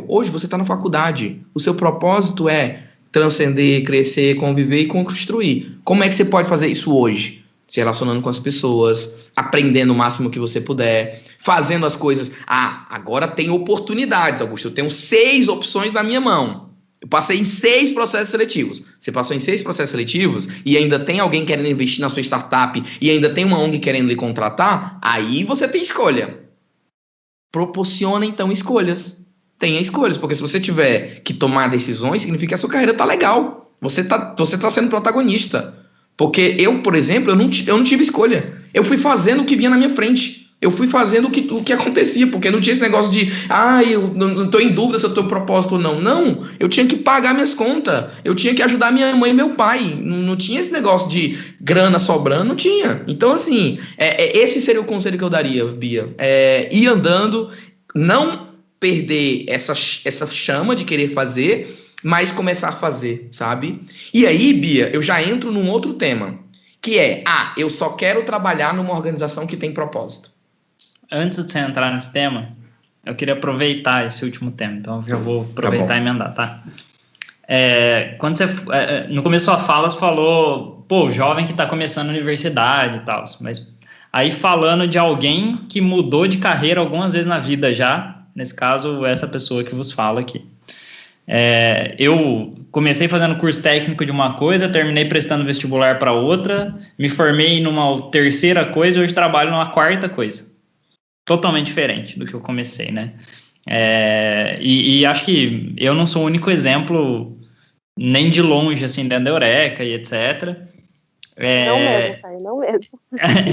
hoje você está na faculdade. O seu propósito é transcender, crescer, conviver e construir. Como é que você pode fazer isso hoje? Se relacionando com as pessoas, aprendendo o máximo que você puder, fazendo as coisas. Agora tem oportunidades, Augusto. Eu tenho 6 opções na minha mão. Eu passei em 6 processos seletivos. Você passou em 6 processos seletivos e ainda tem alguém querendo investir na sua startup e ainda tem uma ONG querendo lhe contratar, aí você tem escolha. Proporciona, então, escolhas. Tenha escolhas, porque se você tiver que tomar decisões, significa que a sua carreira tá legal. Você tá sendo protagonista. Porque eu, por exemplo, eu não tive escolha. Eu fui fazendo o que vinha na minha frente. Eu fui fazendo o que acontecia, porque não tinha esse negócio de eu não estou em dúvida se eu tenho propósito ou não. Não, eu tinha que pagar minhas contas, eu tinha que ajudar minha mãe e meu pai. Não tinha esse negócio de grana sobrando, não tinha. Então, assim, esse seria o conselho que eu daria, Bia. Ir andando, não perder essa chama de querer fazer, mas começar a fazer, sabe? E aí, Bia, eu já entro num outro tema, que é, eu só quero trabalhar numa organização que tem propósito. Antes de você entrar nesse tema, eu queria aproveitar esse último tema, então eu já vou aproveitar e emendar, tá? Quando você, no começo da sua fala, você falou, jovem que está começando a universidade e tal, mas aí falando de alguém que mudou de carreira algumas vezes na vida já, nesse caso, essa pessoa que vos fala aqui. Eu comecei fazendo curso técnico de uma coisa, terminei prestando vestibular para outra, me formei numa terceira coisa e hoje trabalho numa quarta coisa. Totalmente diferente do que eu comecei, né? E acho que eu não sou o único exemplo, nem de longe, assim, dentro da Eureka e etc. Não mesmo, Caio, não mesmo.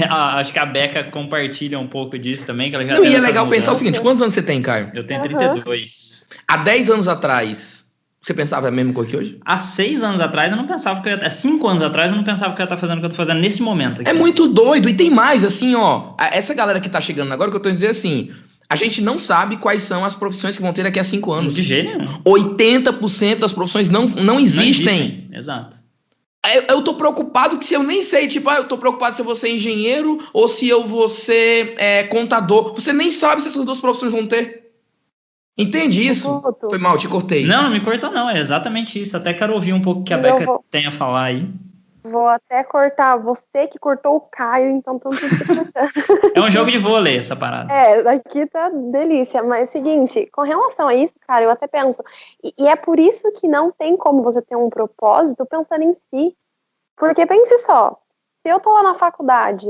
Acho que a Beca compartilha um pouco disso também, que ela já Não, tem e é essas legal mudanças. pensar o seguinte, quantos anos você tem, Caio? Eu tenho 32. Há 10 anos atrás, você pensava a mesma coisa que hoje? Há 6 anos atrás eu não pensava que eu ia... Há 5 anos atrás eu não pensava que eu ia estar fazendo o que eu tô fazendo nesse momento aqui. É muito doido, e tem mais, assim, ó. Essa galera que tá chegando agora, que eu tô dizendo assim, a gente não sabe quais são as profissões que vão ter daqui a 5 anos. De jeito nenhum. 80% das profissões não existem. Exato. Eu tô preocupado que se eu nem sei, eu tô preocupado se eu vou ser engenheiro ou se eu vou ser contador. Você nem sabe se essas duas profissões vão ter. Entende isso? Foi mal, te cortei. Não me cortou não, é exatamente isso. Até quero ouvir um pouco o que a Beca tem a falar aí. Vou até cortar. Você que cortou o Caio, então estamos se cortando. É um jogo de vôlei essa parada. Aqui tá delícia. Mas seguinte, com relação a isso, cara, eu até penso. E é por isso que não tem como você ter um propósito pensando em si. Porque pense só, se eu tô lá na faculdade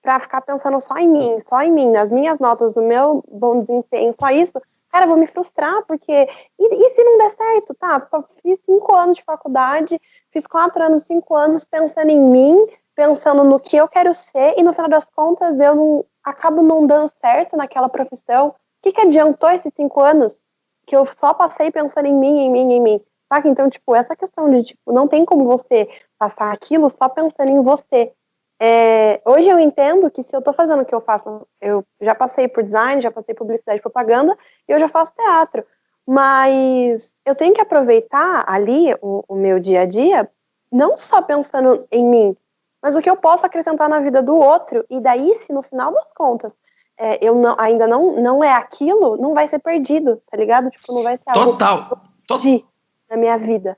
pra ficar pensando só em mim, nas minhas notas, no meu bom desempenho, só isso, cara, eu vou me frustrar, porque... E se não der certo, tá? Fiz 5 anos de faculdade, fiz 4 anos, 5 anos pensando em mim, pensando no que eu quero ser, e no final das contas eu acabo não dando certo naquela profissão. O que adiantou esses 5 anos? Que eu só passei pensando em mim. Saca? Então, essa questão de, não tem como você passar aquilo só pensando em você. Hoje eu entendo que se eu tô fazendo o que eu faço, eu já passei por design, já passei por publicidade e propaganda, e eu já faço teatro. Mas eu tenho que aproveitar ali o meu dia a dia, não só pensando em mim, mas o que eu posso acrescentar na vida do outro. E daí, se no final das contas ainda não é aquilo, não vai ser perdido, tá ligado? Não vai ser algo na minha vida.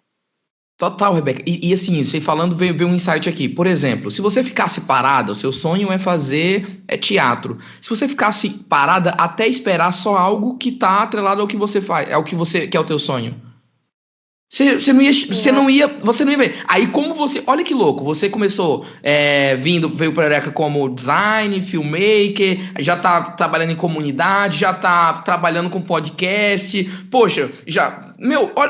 Total, Rebeca. E assim, você falando, veio um insight aqui. Por exemplo, se você ficasse parada, o seu sonho é fazer teatro. Se você ficasse parada até esperar só algo que tá atrelado ao que você faz, que é o teu sonho. Você não ia ver. Aí como olha que louco, você começou veio pra Eureka como design, filmmaker, já tá trabalhando em comunidade, já tá trabalhando com podcast, poxa,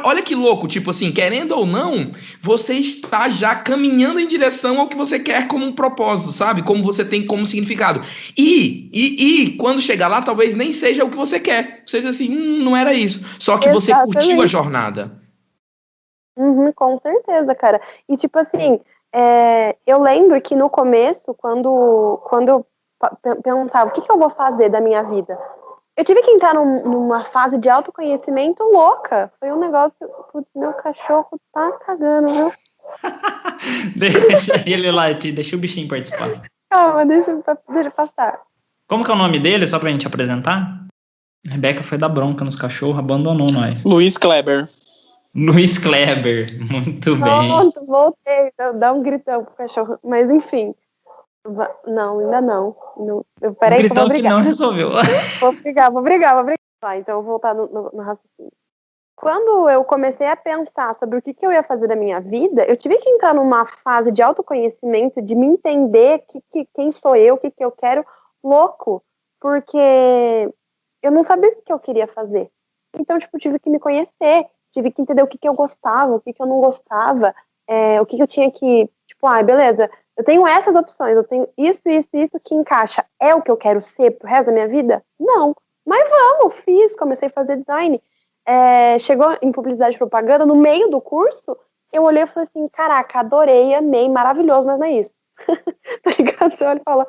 olha que louco, querendo ou não, você está já caminhando em direção ao que você quer como um propósito, sabe? Como você tem como significado. E quando chegar lá, talvez nem seja o que você quer, seja assim, não era isso, só que você curtiu a jornada. Com certeza, cara. E eu lembro que no começo, quando eu pensava, o que eu vou fazer da minha vida? Eu tive que entrar numa fase de autoconhecimento louca. Foi um negócio, meu cachorro tá cagando, viu? Deixa ele lá, deixa o bichinho participar. Calma, deixa eu passar. Como que é o nome dele, só pra gente apresentar? A Rebeca foi dar bronca nos cachorros, abandonou nós. Luiz Kleber, muito bem. Pronto, voltei. Dá um gritão pro cachorro. Mas enfim. Não, ainda não. Peraí, um gritão que não resolveu. Vou brigar. Então eu vou voltar no raciocínio. quando eu comecei a pensar sobre o que eu ia fazer da minha vida, eu tive que entrar numa fase de autoconhecimento, de me entender quem sou eu, o que eu quero, louco, porque eu não sabia o que eu queria fazer. Então, tipo, tive que me conhecer, tive que entender o que eu gostava, o que eu não gostava, o que eu tinha que, tipo, beleza, eu tenho essas opções, eu tenho isso que encaixa. É o que eu quero ser pro resto da minha vida? Não. Mas vamos, comecei a fazer design. Chegou em publicidade e propaganda, no meio do curso, eu olhei e falei assim, caraca, adorei, amei, maravilhoso, mas não é isso. Tá ligado? Você olha e fala,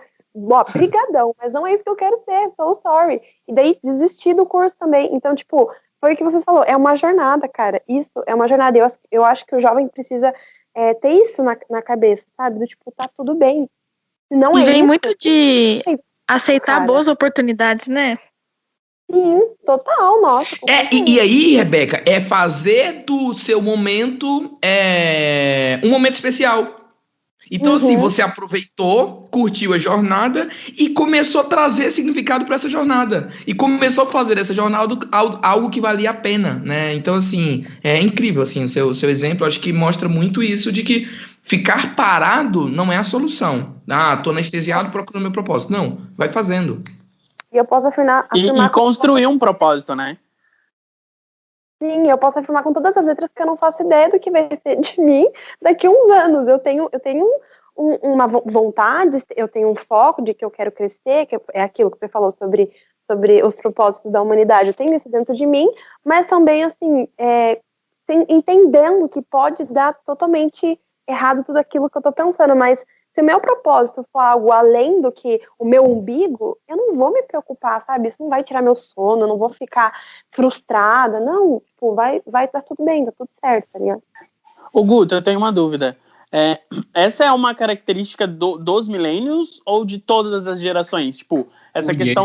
brigadão, mas não é isso que eu quero ser, so sorry. E daí desisti do curso também. Então, tipo, foi o que vocês falou, é uma jornada, cara. Isso é uma jornada. Eu acho que o jovem precisa ter isso na cabeça, sabe? Do tipo, tá tudo bem. Não e é vem isso, muito de aceitar cara. boas oportunidades, né? Sim, total, nossa. E aí, Rebeca, é fazer do seu momento um momento especial. Então, assim, você aproveitou, curtiu a jornada e começou a trazer significado para essa jornada. E começou a fazer dessa jornada algo que valia a pena, né? Então, assim, é incrível, assim, o seu exemplo. Eu acho que mostra muito isso de que ficar parado não é a solução. Tô anestesiado procurando meu propósito. Não, vai fazendo. E eu posso afirmar E construir um propósito, né? Sim, eu posso afirmar com todas as letras que eu não faço ideia do que vai ser de mim daqui a uns anos. Eu tenho uma vontade, eu tenho um foco de que eu quero crescer, que é aquilo que você falou sobre os propósitos da humanidade. Eu tenho isso dentro de mim, mas também, assim, entendendo que pode dar totalmente errado tudo aquilo que eu tô pensando, mas se o meu propósito for algo além do que o meu umbigo, eu não vou me preocupar, sabe? Isso não vai tirar meu sono, eu não vou ficar frustrada, não. Tipo, vai dar tudo bem, tá tudo certo, tá ligado? Ô, Guto, eu tenho uma dúvida. Essa é uma característica dos millennials ou de todas as gerações? Tipo, essa questão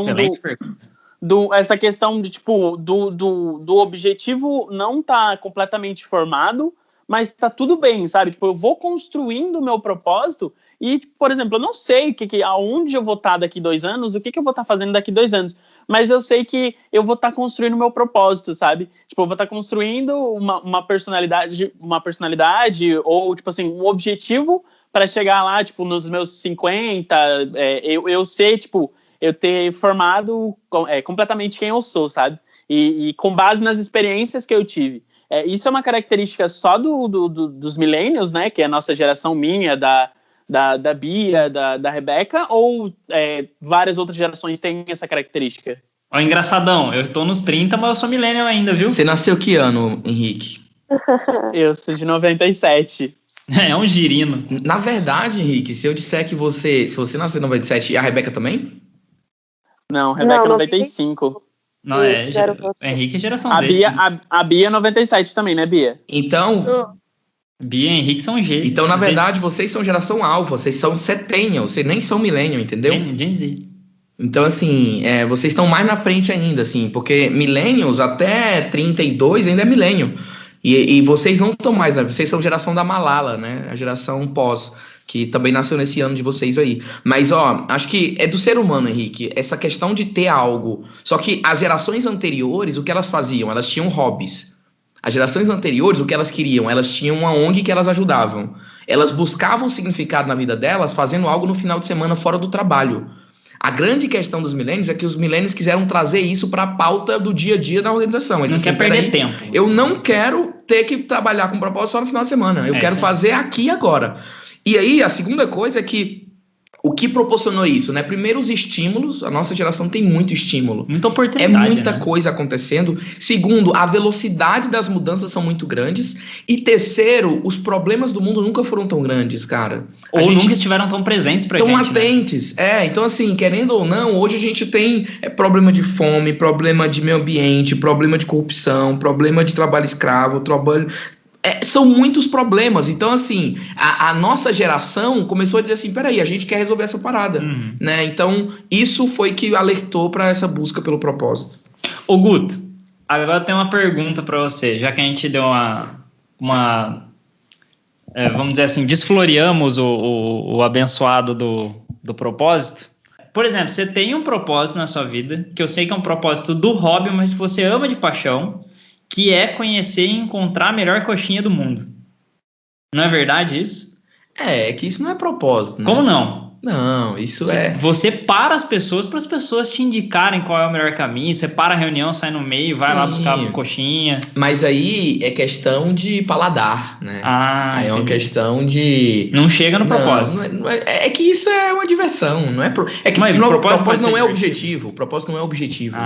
essa questão de, tipo, do objetivo não tá completamente formado, mas tá tudo bem, sabe? Tipo, eu vou construindo o meu propósito e, por exemplo, eu não sei aonde eu vou estar daqui 2 anos, o que eu vou estar fazendo daqui 2 anos, mas eu sei que eu vou estar construindo o meu propósito, sabe? Tipo, eu vou estar construindo uma personalidade ou, tipo assim, um objetivo para chegar lá, tipo, nos meus 50, eu ser, tipo, eu ter formado completamente quem eu sou, sabe? E com base nas experiências que eu tive. Isso é uma característica só dos millennials, né? Que é a nossa geração minha, da Bia, da Rebeca, ou várias outras gerações têm essa característica? Ó, engraçadão, eu tô nos 30, mas eu sou millennial ainda, viu? Você nasceu que ano, Henrique? Eu sou de 97. É um girino. Na verdade, Henrique, se eu disser que se você nasceu em 97 e a Rebeca também? Não, Rebeca é 95. Não, Henrique é geração Z. A Bia é 97 também, né, Bia? Então... Bia e Henrique são G. Então, na verdade, vocês são geração alfa, vocês são centennial, vocês nem são millennial, entendeu? Gen Z. Então, assim, vocês estão mais na frente ainda, assim, porque millennials até 32 ainda é millennial. E vocês não estão mais, né? Vocês são geração da Malala, né? A geração pós, que também nasceu nesse ano de vocês aí. Mas, acho que é do ser humano, Henrique, essa questão de ter algo. Só que as gerações anteriores, o que elas faziam? Elas tinham hobbies. As gerações anteriores, o que elas queriam? Elas tinham uma ONG que elas ajudavam. Elas buscavam significado na vida delas fazendo algo no final de semana fora do trabalho. A grande questão dos millennials é que os millennials quiseram trazer isso para a pauta do dia a dia da organização. Não quer perder tempo. Eu não quero ter que trabalhar com propósito só no final de semana. Eu quero fazer aqui e agora. E aí, a segunda coisa é que o que proporcionou isso, né? Primeiro, os estímulos. A nossa geração tem muito estímulo. Muita oportunidade. É muita coisa acontecendo. Segundo, a velocidade das mudanças são muito grandes. E terceiro, os problemas do mundo nunca foram tão grandes, cara. Ou nunca estiveram tão presentes pra gente. Tão latentes. Né? Então, assim, querendo ou não, hoje a gente tem problema de fome, problema de meio ambiente, problema de corrupção, problema de trabalho escravo, são muitos problemas. Então, assim, a nossa geração começou a dizer assim, peraí, a gente quer resolver essa parada, né? Então, isso foi que alertou para essa busca pelo propósito. Ô, Guto, agora tem uma pergunta para você, já que a gente deu vamos dizer assim, desfloreamos o abençoado do propósito. Por exemplo, você tem um propósito na sua vida, que eu sei que é um propósito do hobby, mas que você ama de paixão, que é conhecer e encontrar a melhor coxinha do mundo. Não é verdade isso? É que isso não é propósito, né? Como não? Não, isso é... Você para as pessoas para as pessoas te indicarem qual é o melhor caminho. Você para a reunião, sai no meio, vai lá buscar coxinha. Mas aí é questão de paladar, né? Aí é uma questão de... Não chega no propósito. É que isso é uma diversão, não é? É que o propósito não é objetivo. O propósito não é objetivo.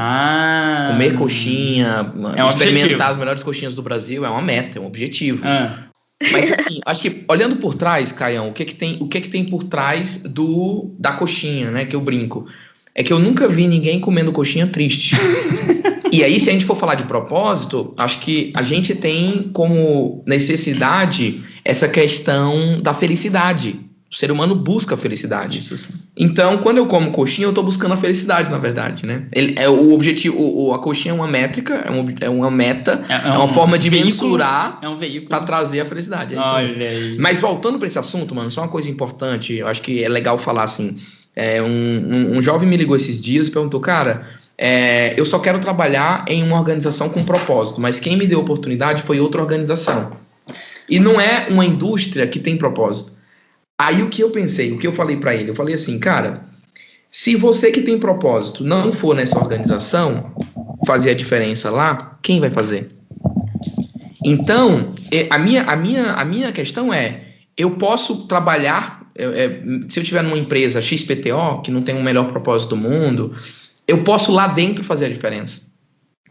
Comer coxinha, experimentar as melhores coxinhas do Brasil é uma meta, é um objetivo. Mas assim, acho que olhando por trás, Caião, o que tem por trás da coxinha, né? Que eu brinco. É que eu nunca vi ninguém comendo coxinha triste. E aí, se a gente for falar de propósito, acho que a gente tem como necessidade essa questão da felicidade. O ser humano busca a felicidade. Isso sim. Então, quando eu como coxinha, eu estou buscando a felicidade, na verdade, né? O objetivo, a coxinha é uma métrica, é uma meta, é uma forma de mensurar para trazer a felicidade. Olha aí. Mas voltando para esse assunto, mano, só uma coisa importante, eu acho que é legal falar assim. Um jovem me ligou esses dias e perguntou, cara, eu só quero trabalhar em uma organização com propósito, mas quem me deu a oportunidade foi outra organização. E não é uma indústria que tem propósito. Aí o que eu pensei, o que eu falei pra ele? Eu falei assim, cara, se você que tem propósito não for nessa organização fazer a diferença lá, quem vai fazer? Então, a minha questão é, eu posso trabalhar, se eu estiver numa empresa XPTO, que não tem o melhor propósito do mundo, eu posso lá dentro fazer a diferença.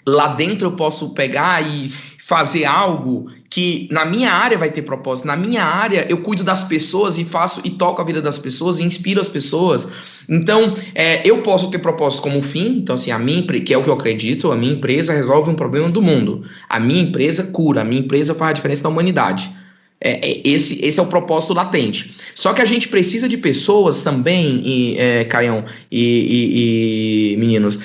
Lá dentro eu posso pegar e fazer algo que na minha área vai ter propósito. Na minha área eu cuido das pessoas e faço e toco a vida das pessoas e inspiro as pessoas. Então eu posso ter propósito como fim. Então assim, que é o que eu acredito, a minha empresa resolve um problema do mundo, a minha empresa cura, a minha empresa faz a diferença na humanidade. Esse é o propósito latente. Só que a gente precisa de pessoas também, Caião e meninos,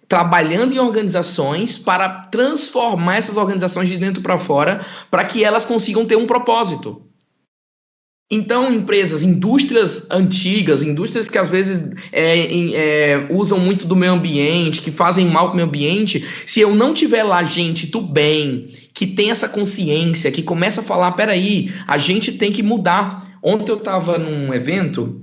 trabalhando em organizações para transformar essas organizações de dentro para fora, para que elas consigam ter um propósito. Então, indústrias antigas, indústrias que às vezes usam muito do meio ambiente, que fazem mal para o meio ambiente, se eu não tiver lá gente do bem, que tem essa consciência, que começa a falar, peraí, a gente tem que mudar. Ontem eu estava num evento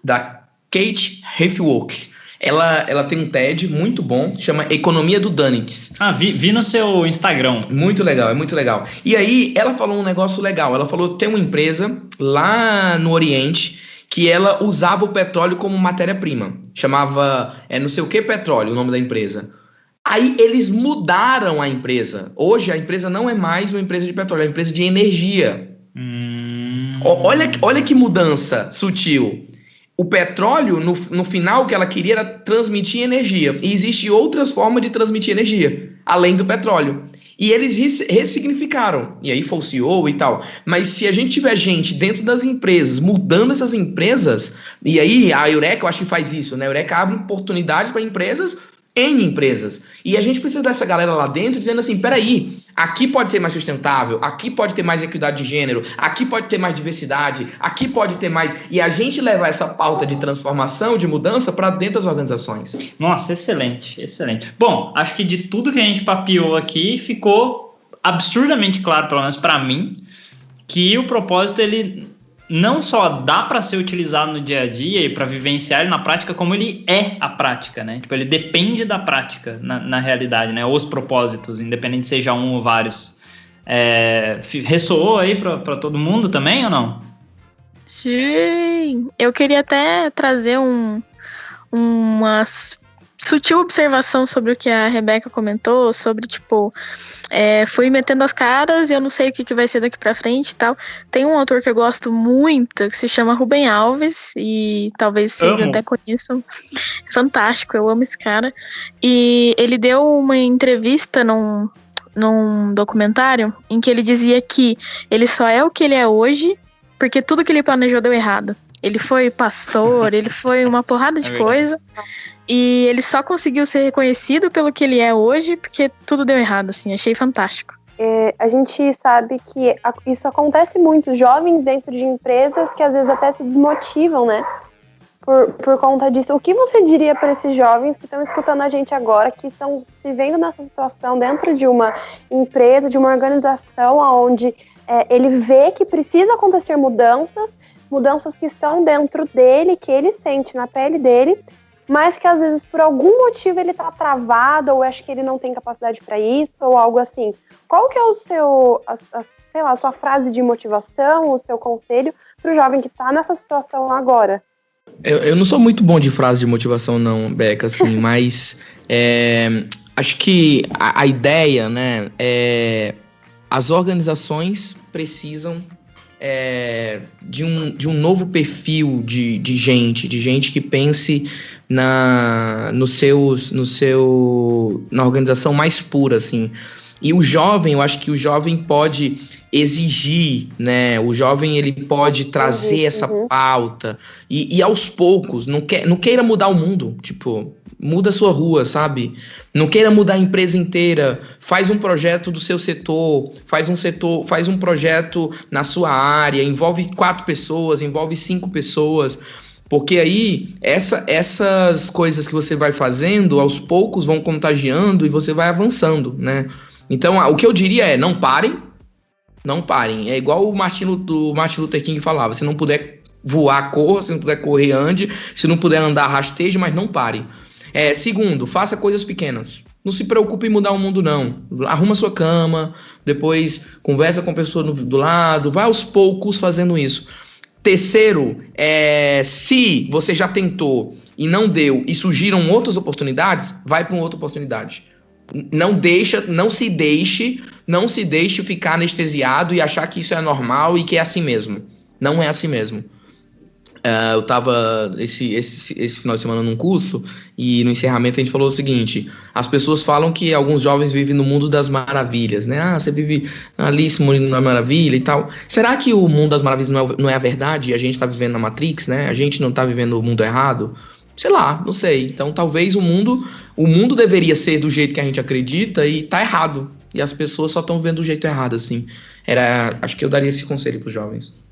da Kate Rathwook. Ela tem um TED muito bom, chama Economia do Dunits. Vi no seu Instagram. Muito legal, é muito legal. E aí, ela falou um negócio legal. Ela falou que tem uma empresa lá no Oriente que ela usava o petróleo como matéria-prima. Chamava, não sei o que petróleo, o nome da empresa. Aí, eles mudaram a empresa. Hoje, a empresa não é mais uma empresa de petróleo, é uma empresa de energia. Olha que mudança sutil. O petróleo, no final, o que ela queria era transmitir energia. E existem outras formas de transmitir energia, além do petróleo. E eles ressignificaram. E aí foi o CEO e tal. Mas se a gente tiver gente dentro das empresas, mudando essas empresas, e aí a Eureka eu acho que faz isso, né? A Eureka abre oportunidades para empresas, em empresas. E a gente precisa dessa galera lá dentro dizendo assim, peraí, aqui pode ser mais sustentável, aqui pode ter mais equidade de gênero, aqui pode ter mais diversidade, aqui pode ter mais... E a gente levar essa pauta de transformação, de mudança para dentro das organizações. Nossa, excelente, excelente. Bom, acho que de tudo que a gente papeou aqui, ficou absurdamente claro, pelo menos para mim, que o propósito, ele não só dá para ser utilizado no dia a dia e para vivenciar ele na prática, como ele é a prática, né? Tipo, ele depende da prática na realidade, né? Os propósitos, independente seja um ou vários. Ressoou aí para todo mundo também ou não? Sim! Eu queria até trazer uma sutil observação sobre o que a Rebeca comentou, sobre, tipo, fui metendo as caras e eu não sei o que vai ser daqui pra frente e tal. Tem um autor que eu gosto muito, que se chama Rubem Alves, e talvez vocês até conheçam. Fantástico, eu amo esse cara. E ele deu uma entrevista num documentário em que ele dizia que ele só é o que ele é hoje porque tudo que ele planejou deu errado. Ele foi pastor, ele foi uma porrada de coisa. E ele só conseguiu ser reconhecido pelo que ele é hoje porque tudo deu errado, assim. Achei fantástico. A gente sabe que isso acontece muito. Jovens dentro de empresas que às vezes até se desmotivam, né? por conta disso. O que você diria para esses jovens que estão escutando a gente agora, que estão se vendo nessa situação dentro de uma empresa, de uma organização onde ele vê que precisa acontecer mudanças que estão dentro dele, que ele sente na pele dele, mas que às vezes por algum motivo ele está travado, ou acha que ele não tem capacidade para isso, ou algo assim. Qual que é a sua frase de motivação, o seu conselho para o jovem que está nessa situação agora? Eu não sou muito bom de frase de motivação não, Beca, assim, mas acho que a ideia, né, as organizações precisam de um novo perfil de gente que pense na organização mais pura, assim. E o jovem, eu acho que o jovem pode exigir, né? O jovem, ele pode trazer essa pauta e aos poucos, não queira mudar o mundo, tipo, muda a sua rua, sabe? Não queira mudar a empresa inteira, faz um projeto do seu setor, faz um projeto na sua área, envolve 4 pessoas, envolve 5 pessoas, porque aí essas coisas que você vai fazendo, aos poucos vão contagiando e você vai avançando, né? Então, o que eu diria é, não parem. É igual o Martin Luther King falava, se não puder voar, corra, se não puder correr, ande, se não puder andar, rasteje, mas não pare. Segundo, faça coisas pequenas. Não se preocupe em mudar o mundo, não. Arruma sua cama, depois conversa com a pessoa do lado, vai aos poucos fazendo isso. Terceiro, se você já tentou e não deu e surgiram outras oportunidades, vai para uma outra oportunidade. Não se deixe ficar anestesiado e achar que isso é normal e que é assim mesmo. Não é assim mesmo. Eu estava esse final de semana num curso e no encerramento a gente falou o seguinte: as pessoas falam que alguns jovens vivem no mundo das maravilhas, né? Você vive ali se morando na maravilha e tal. Será que o mundo das maravilhas não é a verdade? A gente está vivendo na Matrix, né? A gente não está vivendo o mundo errado? Sei lá, não sei. Então talvez o mundo deveria ser do jeito que a gente acredita e tá errado. E as pessoas só estão vendo do jeito errado, assim. Acho que eu daria esse conselho pros jovens.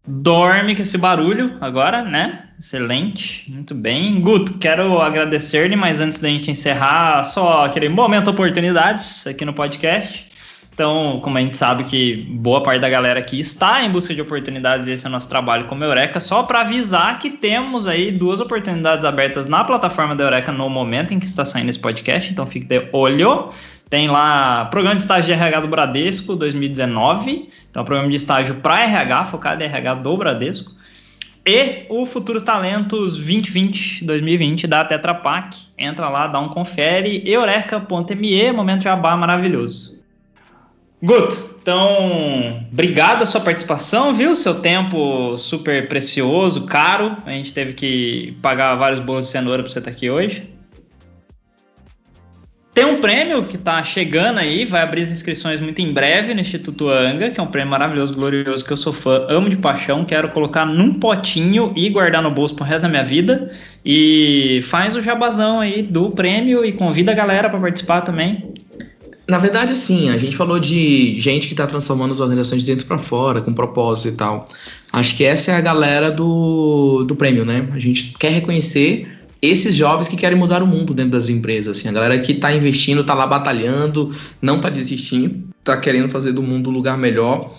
Dorme com esse barulho agora, né? Excelente, muito bem. Guto, quero agradecer-lhe, mas antes da gente encerrar, só aquele momento oportunidades aqui no podcast. Então, como a gente sabe que boa parte da galera aqui está em busca de oportunidades, e esse é o nosso trabalho como Eureka, só para avisar que temos aí 2 oportunidades abertas na plataforma da Eureka no momento em que está saindo esse podcast, então fique de olho. Tem lá Programa de Estágio de RH do Bradesco 2019, então programa de estágio para RH, focado em RH do Bradesco, e o Futuros Talentos 2020 da Tetra Pak. Entra lá, dá um confere, eureka.me, momento jabá maravilhoso. Guto, então, obrigado a sua participação, viu? Seu tempo super precioso, caro. A gente teve que pagar vários bolos de cenoura para você estar aqui hoje. Tem um prêmio que está chegando aí, vai abrir as inscrições muito em breve no Instituto Anga, que é um prêmio maravilhoso, glorioso, que eu sou fã, amo de paixão, quero colocar num potinho e guardar no bolso pro resto da minha vida. E faz o jabazão aí do prêmio e convida a galera para participar também. Na verdade, assim, a gente falou de gente que está transformando as organizações de dentro para fora, com propósito e tal. Acho que essa é a galera do prêmio, né? A gente quer reconhecer esses jovens que querem mudar o mundo dentro das empresas, assim, a galera que está investindo, está lá batalhando, não está desistindo, está querendo fazer do mundo um lugar melhor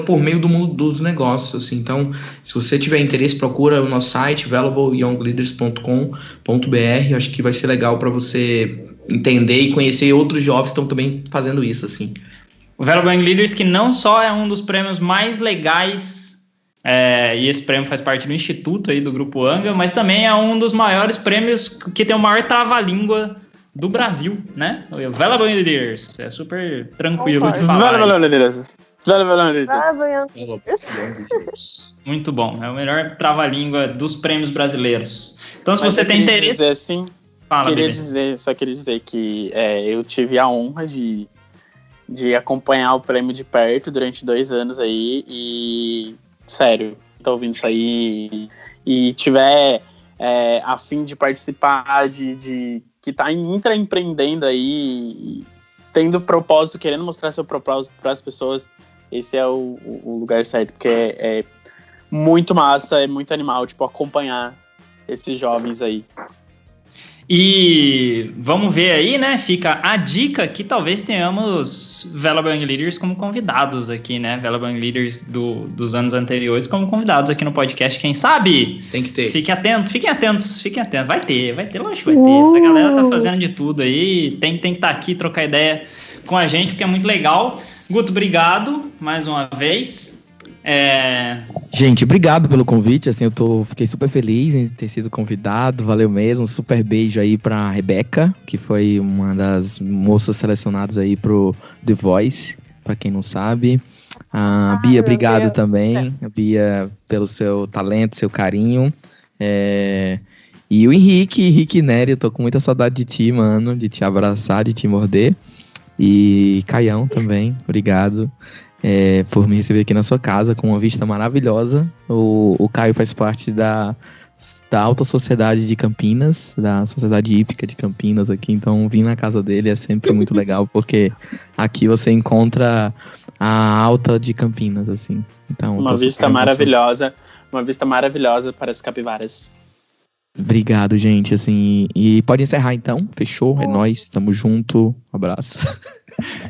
por meio do mundo dos negócios, assim. Então, se você tiver interesse, procura o nosso site, valuableyoungleaders.com.br. Acho que vai ser legal para você entender e conhecer outros jovens que estão também fazendo isso, assim. O Valuable Young Leaders, que não só é um dos prêmios mais legais, e esse prêmio faz parte do instituto aí do Grupo Anga, mas também é um dos maiores prêmios que tem o maior trava-língua do Brasil, né? O Valuable Young Leaders, é super tranquilo de falar. Muito bom, é o melhor trava-língua dos prêmios brasileiros. Então, se você tem interesse... Assim, só queria dizer que eu tive a honra de acompanhar o prêmio de perto durante 2 anos aí e, sério, tá ouvindo isso aí e tiver a fim de participar, que tá intraempreendendo aí, tendo propósito, querendo mostrar seu propósito para as pessoas, esse é o lugar certo, porque muito massa, é muito animal, tipo, acompanhar esses jovens aí. E vamos ver aí, né? Fica a dica que talvez tenhamos Valuable Young Leaders como convidados aqui, né? Valuable Young Leaders dos anos anteriores como convidados aqui no podcast, quem sabe? Tem que ter. Fiquem atentos. Vai ter, lógico que vai ter. Essa galera tá fazendo de tudo aí, tem que estar aqui, trocar ideia com a gente, porque é muito legal. Guto, obrigado mais uma vez. Gente, obrigado pelo convite, assim, fiquei super feliz em ter sido convidado, valeu mesmo, um super beijo aí pra Rebeca, que foi uma das moças selecionadas aí pro The Voice, pra quem não sabe. A Bia, obrigado também, a Bia, pelo seu talento, seu carinho. E o Henrique Nery, eu tô com muita saudade de ti, mano, de te abraçar, de te morder. E Caião também, obrigado. Por me receber aqui na sua casa com uma vista maravilhosa. O Caio faz parte da alta sociedade de Campinas, da sociedade hípica de Campinas aqui, então vir na casa dele é sempre muito legal, porque aqui você encontra a alta de Campinas, assim. Então, uma vista maravilhosa para as capivaras. Obrigado, gente, assim, e pode encerrar então, fechou, é nóis, tamo junto, abraço.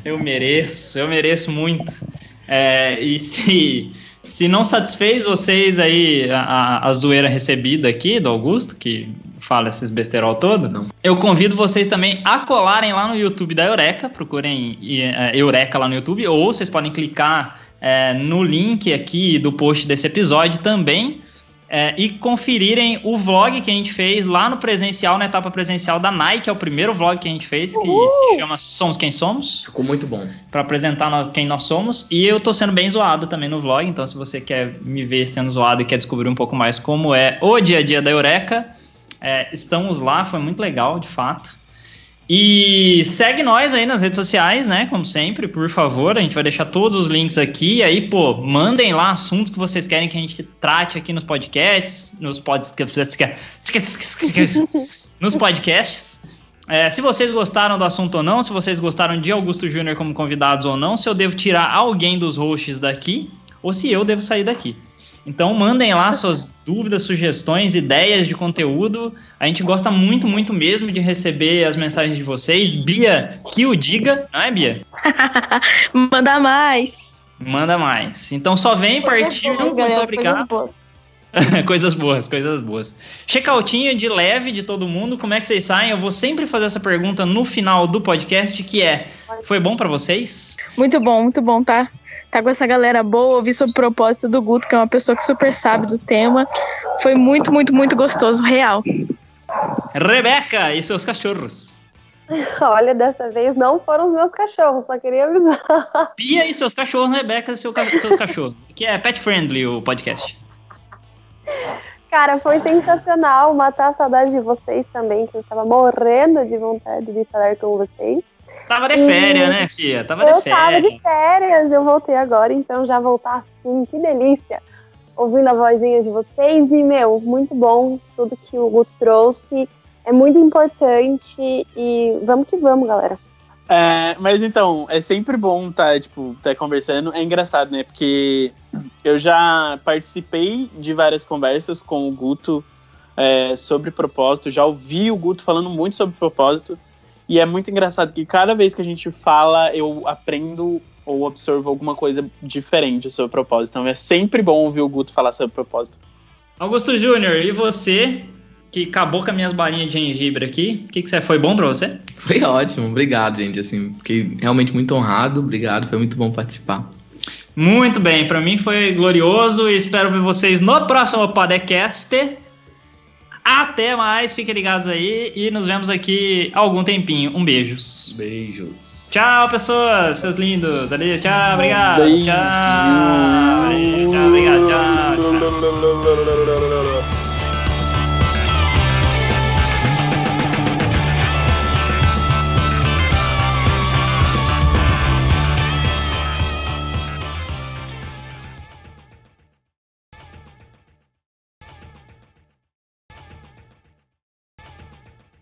Eu mereço muito. E se não satisfez vocês aí a zoeira recebida aqui do Augusto, que fala esses besterol todo, não. Eu convido vocês também a colarem lá no YouTube da Eureka, procurem Eureka lá no YouTube, ou vocês podem clicar no link aqui do post desse episódio também, e conferirem o vlog que a gente fez lá no presencial, na etapa presencial da Nike, é o primeiro vlog que a gente fez, que se chama Somos Quem Somos. Ficou muito bom. Pra apresentar quem nós somos, e eu tô sendo bem zoado também no vlog, então se você quer me ver sendo zoado e quer descobrir um pouco mais como é o dia a dia da Eureka, estamos lá, foi muito legal, de fato. E segue nós aí nas redes sociais, né? Como sempre, por favor. A gente vai deixar todos os links aqui. E aí, mandem lá assuntos que vocês querem que a gente trate aqui nos podcasts. Nos podcasts. Se vocês gostaram do assunto ou não, se vocês gostaram de Augusto Júnior como convidados ou não, se eu devo tirar alguém dos hosts daqui, ou se eu devo sair daqui. Então mandem lá suas dúvidas, sugestões, ideias de conteúdo. A gente gosta muito, muito mesmo de receber as mensagens de vocês. Bia, que o diga, não é, Bia? Manda mais. Então só vem, partiu. Muito obrigado. Coisas boas. Checkoutinho de leve de todo mundo. Como é que vocês saem? Eu vou sempre fazer essa pergunta no final do podcast, que foi bom pra vocês? Muito bom, tá? Tá com essa galera boa, ouvir sobre o propósito do Guto, que é uma pessoa que super sabe do tema. Foi muito, muito, muito gostoso, real. Rebeca e seus cachorros. Olha, dessa vez não foram os meus cachorros, só queria avisar. Bia e seus cachorros, Rebeca e seus cachorros. Que é pet friendly o podcast. Cara, foi sensacional matar a saudade de vocês também, que eu estava morrendo de vontade de falar com vocês. Tava de férias, né, filha? Tava de férias, eu voltei agora, então já voltar assim, que delícia. Ouvindo a vozinha de vocês e, muito bom tudo que o Guto trouxe. É muito importante e vamos que vamos, galera. Mas então, é sempre bom tá conversando. É engraçado, né? Porque eu já participei de várias conversas com o Guto sobre propósito. Já ouvi o Guto falando muito sobre propósito. E é muito engraçado que cada vez que a gente fala, eu aprendo ou absorvo alguma coisa diferente sobre propósito. Então é sempre bom ouvir o Guto falar sobre propósito. Augusto Júnior, e você, que acabou com as minhas balinhas de gengibre aqui, o que foi bom pra você? Foi ótimo, obrigado, gente. Assim, fiquei realmente muito honrado, obrigado, foi muito bom participar. Muito bem, pra mim foi glorioso e espero ver vocês no próximo podcast. Até mais, fiquem ligados aí e nos vemos aqui algum tempinho. Beijos. Tchau, pessoas, seus lindos. Ali, tchau, obrigado. Beijo. Tchau, obrigado, tchau.